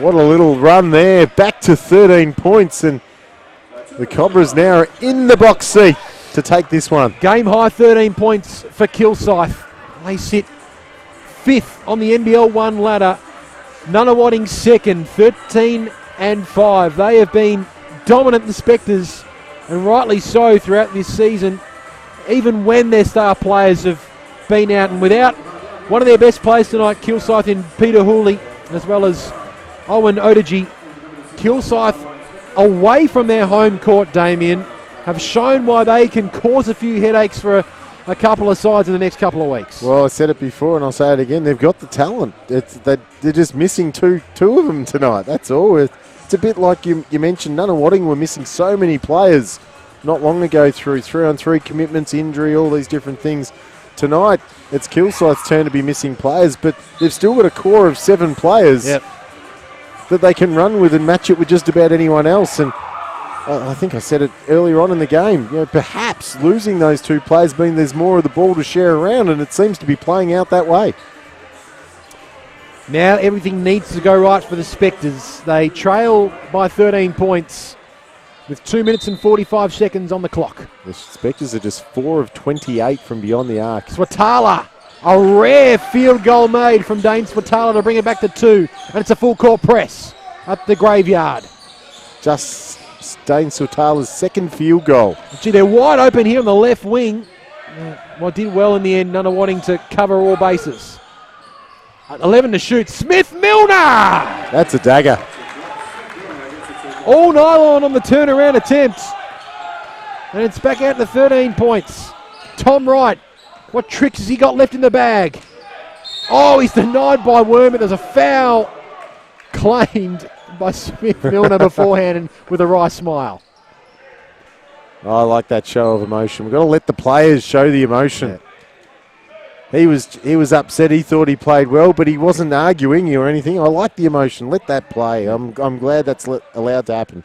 what a little run there. Back to 13 points, and the Cobras now are in the box seat to take this one. Game high 13 points for Kilsyth. They sit 5th on the NBL1 ladder. Nunawading 2nd, 13-5. They have been dominant, the Spectres, and rightly so throughout this season, even when their star players have been out. And without one of their best players tonight, Kilsyth, in Peter Hooley, as well as Owen Odeji, Kilsyth, away from their home court, Damien, have shown why they can cause a few headaches for a couple of sides in the next couple of weeks. Well, I said it before and I'll say it again. They've got the talent. They're just missing two of them tonight. That's all. It's a bit like you mentioned, Nunawading were missing so many players not long ago through 3-on-3 commitments, injury, all these different things. Tonight, it's Kilsyth's turn to be missing players, but they've still got a core of 7 players that they can run with and match it with just about anyone else. And I think I said it earlier on in the game, perhaps losing those 2 players means there's more of the ball to share around, and it seems to be playing out that way. Now everything needs to go right for the Spectres. They trail by 13 points with 2 minutes and 45 seconds on the clock. The Spectres are just 4 of 28 from beyond the arc. Swatala, a rare field goal made from Dane Swatala to bring it back to 2, and it's a full court press at the graveyard. Just Dane Swatala's 2nd field goal. Gee, they're wide open here on the left wing. Well, did well in the end, Nunawading to cover all bases. 11 to shoot, Smith Milner! That's a dagger. All nylon on the turnaround attempt. And it's back out to 13 points. Tom Wright, what tricks has he got left in the bag? Oh, he's denied by Worm, but there's a foul claimed by Smith Milner beforehand, and with a wry smile. I like that show of emotion. We've got to let the players show the emotion. He was upset. He thought he played well, but he wasn't arguing or anything. I like the emotion. Let that play. I'm glad that's allowed to happen.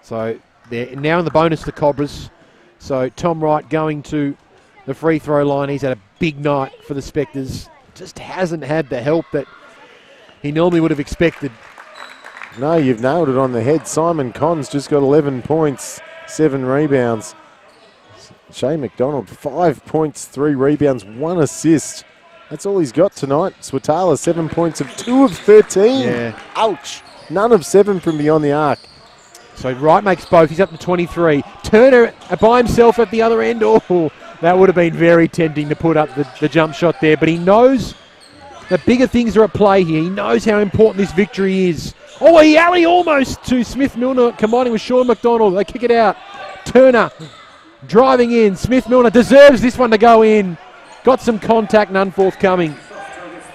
So they're now in the bonus, the Cobras. So Tom Wright going to the free throw line. He's had a big night for the Spectres. Just hasn't had the help that he normally would have expected. No, you've nailed it on the head. Simon Conn's just got 11 points, 7 rebounds. Shane McDonald, 5 points, 3 rebounds, 1 assist. That's all he's got tonight. Swatala, 7 points of 2 of 13. Yeah. Ouch. None of 7 from beyond the arc. So Wright makes both. He's up to 23. Turner by himself at the other end. Oh, that would have been very tempting to put up the jump shot there. But he knows that bigger things are at play here. He knows how important this victory is Oh, he alley almost to Smith-Milner, combining with Sean McDonald. They kick it out. Turner driving in. Smith-Milner deserves this one to go in. Got some contact, none forthcoming.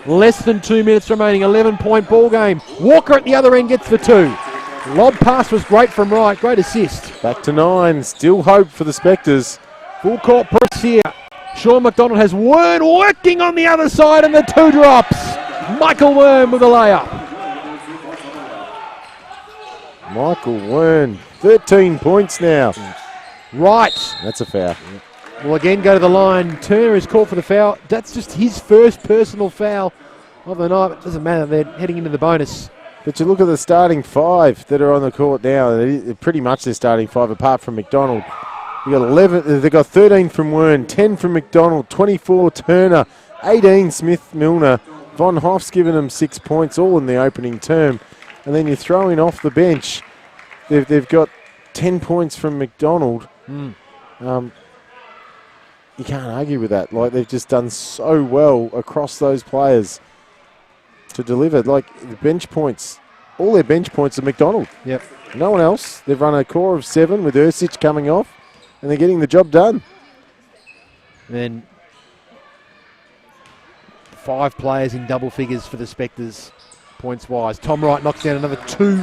Less than 2 minutes remaining, 11-point ball game. Walker at the other end gets the 2. Lob pass was great from Wright, great assist. Back to 9, still hope for the Spectres. Full court press here. Sean McDonald has Wern working on the other side and the 2 drops. Michael Wern with a layup. Michael Wern, 13 points now. Right. That's a foul. Will again go to the line. Turner is caught for the foul. That's just his first personal foul of the night. It doesn't matter, they're heading into the bonus. But you look at the starting 5 that are on the court now. They're pretty much their starting 5 apart from McDonald. You got 11. They got 13 from Wern, 10 from McDonald, 24 Turner, 18 Smith-Milner. Von Hoff's given them 6 points, all in the opening term. And then you throw in off the bench. They've got 10 points from McDonald. You can't argue with that. Like, they've just done so well across those players to deliver. Like, the bench points, all their bench points are McDonald. Yep. No one else. They've run a core of 7 with Ursic coming off, and they're getting the job done. Then 5 players in double figures for the Spectres, points-wise. Tom Wright knocks down another 2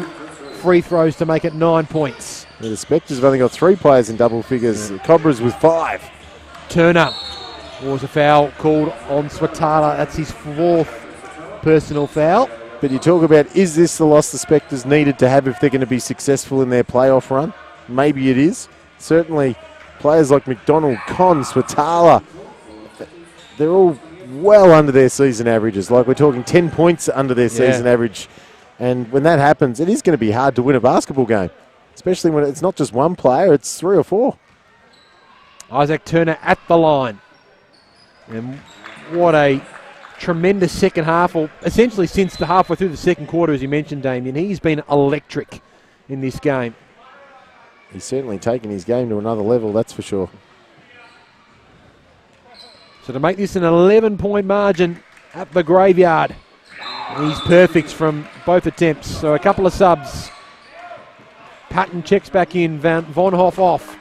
free throws to make it 9 points. Yeah, the Spectres have only got 3 players in double figures. The Cobras with 5. Turner was a foul called on Swatala. That's his 4th personal foul. But you talk about, is this the loss the Spectres needed to have if they're going to be successful in their playoff run? Maybe it is. Certainly players like McDonald, Con, Swatala, they're all well under their season averages. Like, we're talking 10 points under their season average. And when that happens, it is going to be hard to win a basketball game, especially when it's not just one player, it's 3 or 4. Isaac Turner at the line. And what a tremendous second half, or essentially since the halfway through the second quarter, as you mentioned, Damien. He's been electric in this game. He's certainly taken his game to another level, that's for sure. So to make this an 11-point margin at the Graveyard, he's perfect from both attempts. So a couple of subs. Patton checks back in, Von Hoff off.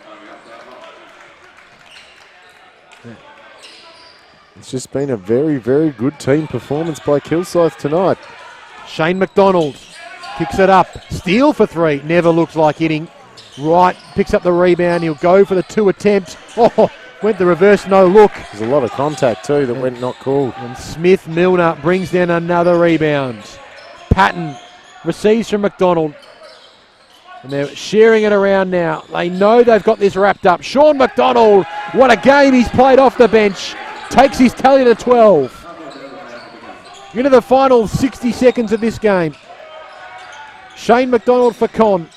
It's just been a very, very good team performance by Kilsyth tonight. Shane McDonald picks it up. Steal for 3. Never looks like hitting. Wright picks up the rebound. He'll go for the 2 attempt. Oh, went the reverse, no look. There's a lot of contact too that went not called. And Smith-Milner brings down another rebound. Patton receives from McDonald. And they're sharing it around now. They know they've got this wrapped up. Sean McDonald, what a game he's played off the bench. Takes his tally to 12. Into the final 60 seconds of this game. Shane McDonald for Con.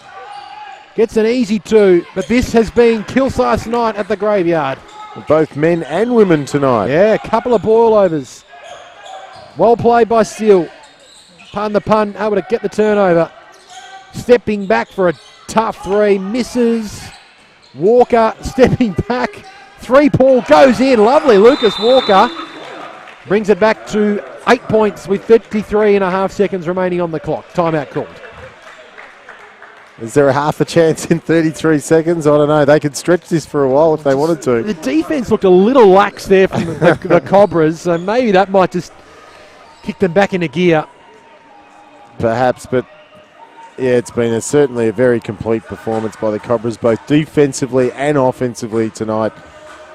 Gets an easy 2, but this has been Kilsyth's night at the Graveyard. Both men and women tonight. Yeah, a couple of boil-overs. Well played by Steele. Pardon the pun, able to get the turnover. Stepping back for a tough 3, misses. Walker stepping back. 3-ball goes in. Lovely Lucas Walker. Brings it back to 8 points with 33.5 seconds remaining on the clock. Timeout called. Is there a half a chance in 33 seconds? I don't know. They could stretch this for a while if they wanted to. The defense looked a little lax there from the Cobras, so maybe that might just kick them back into gear. Perhaps, but yeah, it's been certainly a very complete performance by the Cobras, both defensively and offensively tonight.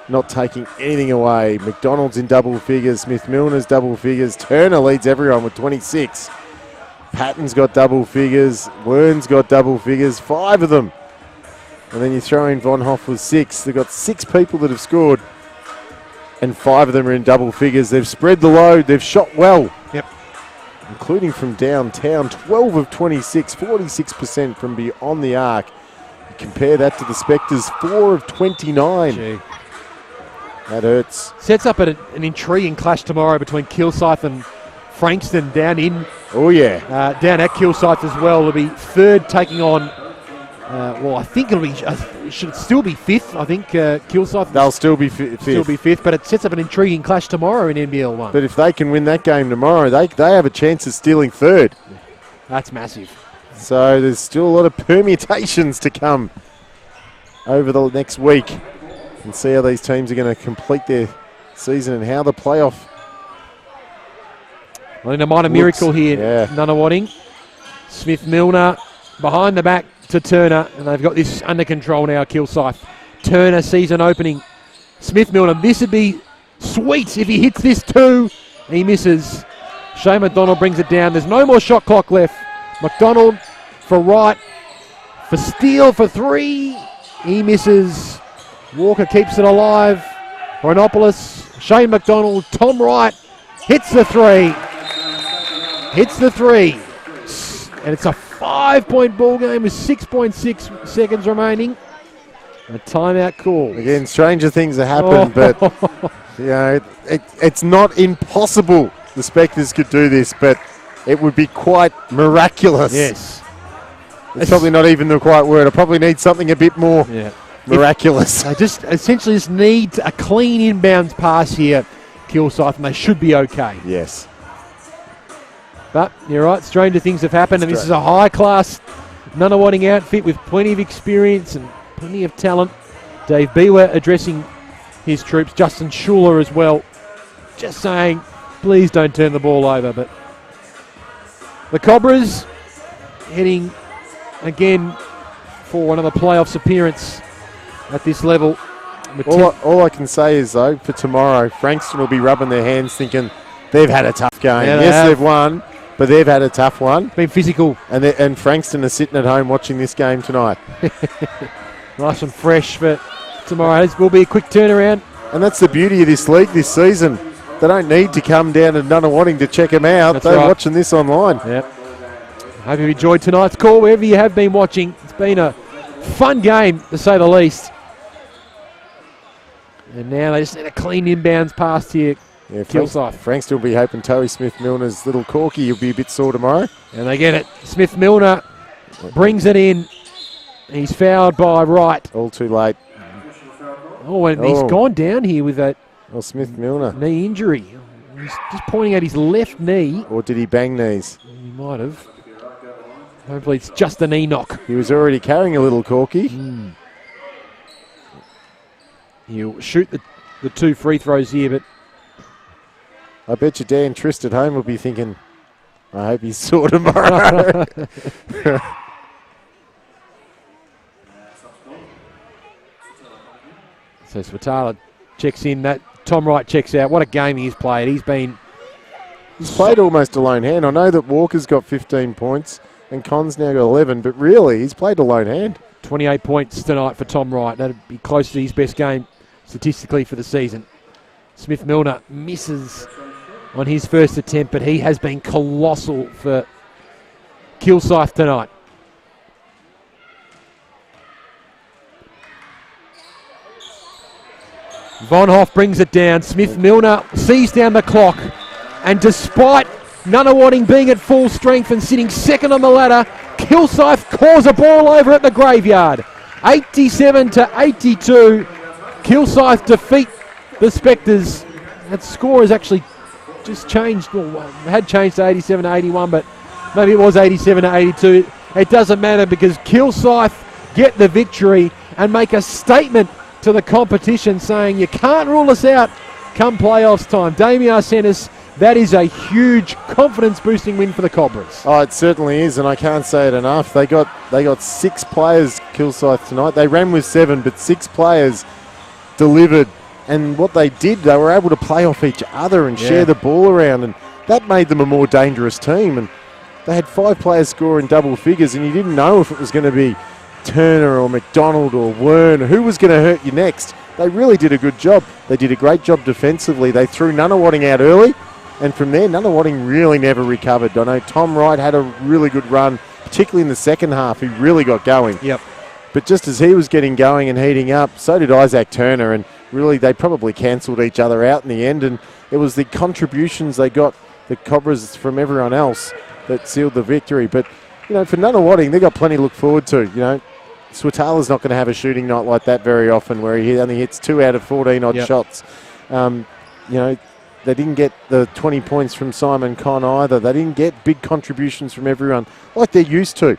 Not taking anything away. McDonald's in double figures. Smith-Milner's double figures. Turner leads everyone with 26. Patton's got double figures. Wern's got double figures. 5 of them. And then you throw in Von Hoff with 6. They've got 6 people that have scored. And 5 of them are in double figures. They've spread the load. They've shot well. Yep. Including from downtown. 12 of 26. 46% from beyond the arc. You compare that to the Spectres. 4 of 29. Gee. That hurts. Sets up an intriguing clash tomorrow between Kilsyth and Frankston down in. Oh, yeah. Down at Kilsyth as well. It'll be 3rd taking on, I think it'll be, should still be 5th. I think Kilsyth. They'll still be 5th. Still be 5th, but it sets up an intriguing clash tomorrow in NBL1. But if they can win that game tomorrow, they have a chance of stealing 3rd. That's massive. So there's still a lot of permutations to come over the next week, and see how these teams are going to complete their season and how the playoff. Well, in a minor miracle here, yeah. Nunawading. Smith Milner behind the back to Turner, and they've got this under control now, Kilsyth. Turner season opening. Smith Milner, this would be sweet if he hits this too. He misses. Shane McDonald brings it down. There's no more shot clock left. McDonald for right, for Steele for three. He misses. Walker keeps it alive. Renopoulos, Shane McDonald, Tom Wright hits the three. Hits the three. And it's a 5-point ball game with 6.6 seconds remaining. A timeout call. Again, stranger things have happened, but you know, it's not impossible the Spectres could do this, but it would be quite miraculous. Yes. It's probably not even the right word. I probably need something a bit more miraculous. They just essentially just need a clean inbounds pass here, Kilsyth, and they should be okay. Yes. But you're right, stranger things have happened, and this is a high-class Nunawading outfit with plenty of experience and plenty of talent. Dave Bewer addressing his troops, Justin Schuler as well, just saying, please don't turn the ball over. But the Cobras heading again for another playoffs appearance at this level. All I can say is, though, for tomorrow, Frankston will be rubbing their hands thinking they've had a tough game. Yeah, yes, they've won, but they've had a tough one. Been physical. And Frankston are sitting at home watching this game tonight. Nice and fresh for tomorrow. It will be a quick turnaround. And that's the beauty of this league this season. They don't need to come down to Nunawading to check them out. They're watching this online. Yep. Hope you enjoyed tonight's call, wherever you have been watching. It's been a fun game, to say the least. And now they just need a clean inbounds pass here. Yeah, Frankston will be hoping Toey Smith-Milner's little corky will be a bit sore tomorrow. And they get it. Smith-Milner brings it in. He's fouled by Wright. All too late. Oh, and he's gone down here with that Smith-Milner knee injury. He's just pointing at his left knee. Or did he bang knees? He might have. Hopefully it's just a knee knock. He was already carrying a little corky. He'll shoot the 2 free throws here, but I bet you Dan Trist at home will be thinking, I hope he's sore tomorrow. So Swatala checks in. That Tom Wright checks out. What a game he's played. He's played almost a lone hand. I know that Walker's got 15 points and Con's now got 11, but really he's played a lone hand. 28 points tonight for Tom Wright. That'd be close to his best game statistically for the season. Smith Milner misses on his first attempt, but he has been colossal for Kilsyth tonight. Von Hoff brings it down. Smith Milner sees down the clock, and despite Nunawading being at full strength and sitting second on the ladder, Kilsyth calls a ball over at the graveyard. 87-82. Kilsyth defeat the Spectres. That score has actually just changed, well, had changed to 87-81, but maybe it was 87-82. It doesn't matter because Kilsyth get the victory and make a statement to the competition saying you can't rule us out come playoffs time. Damien Arsenis, that is a huge confidence-boosting win for the Cobras. Oh, it certainly is, and I can't say it enough. They got 6 players, Kilsyth, tonight. They ran with 7, but 6 players delivered. And what they did, they were able to play off each other and share the ball around, and that made them a more dangerous team. And they had 5 players score in double figures, and you didn't know if it was going to be Turner or McDonald or Werner, who was going to hurt you next. They really did a good job. They did a great job defensively. They threw Nunawading out early, and from there, Nunawading really never recovered. I know Tom Wright had a really good run, particularly in the second half. He really got going. Yep. But just as he was getting going and heating up, so did Isaac Turner, and really they probably cancelled each other out in the end, and it was the contributions they got, the Cobras, from everyone else that sealed the victory. But, you know, for Nunawading, they got plenty to look forward to. You know, Swatala's not going to have a shooting night like that very often, where he only hits 2 out of 14 odd shots. You know, They didn't get the 20 points from Simon Conn either. They didn't get big contributions from everyone like they're used to.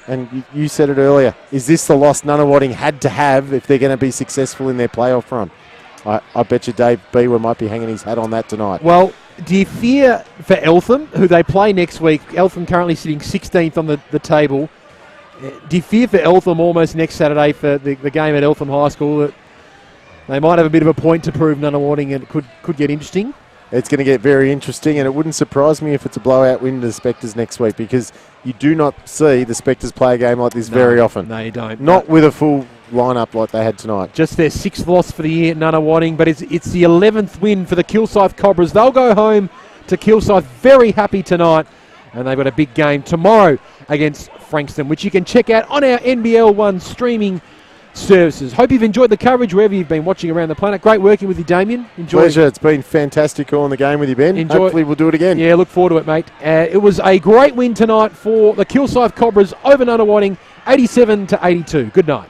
And you said it earlier. Is this the loss Nunawading had to have if they're going to be successful in their playoff run? I bet you Dave Beaver might be hanging his hat on that tonight. Well, do you fear for Eltham, who they play next week? Eltham currently sitting 16th on the table. Do you fear for Eltham almost next Saturday for the game at Eltham High School that they might have a bit of a point to prove Nunawading and it could get interesting? It's going to get very interesting, and it wouldn't surprise me if it's a blowout win to the Spectres next week, because you do not see the Spectres play a game like this very often. No, you don't. Not with a full lineup like they had tonight. Just their 6th loss for the year at Nunawading, but it's the 11th win for the Kilsyth Cobras. They'll go home to Kilsyth very happy tonight, and they've got a big game tomorrow against Frankston, which you can check out on our NBL1 streaming services. Hope you've enjoyed the coverage wherever you've been watching around the planet. Great working with you, Damien. Enjoy. Pleasure. It's been fantastic calling the game with you, Ben. Hopefully we'll do it again. Yeah, look forward to it, mate. It was a great win tonight for the Kilsyth Cobras over Nunawading, 87-82. Good night.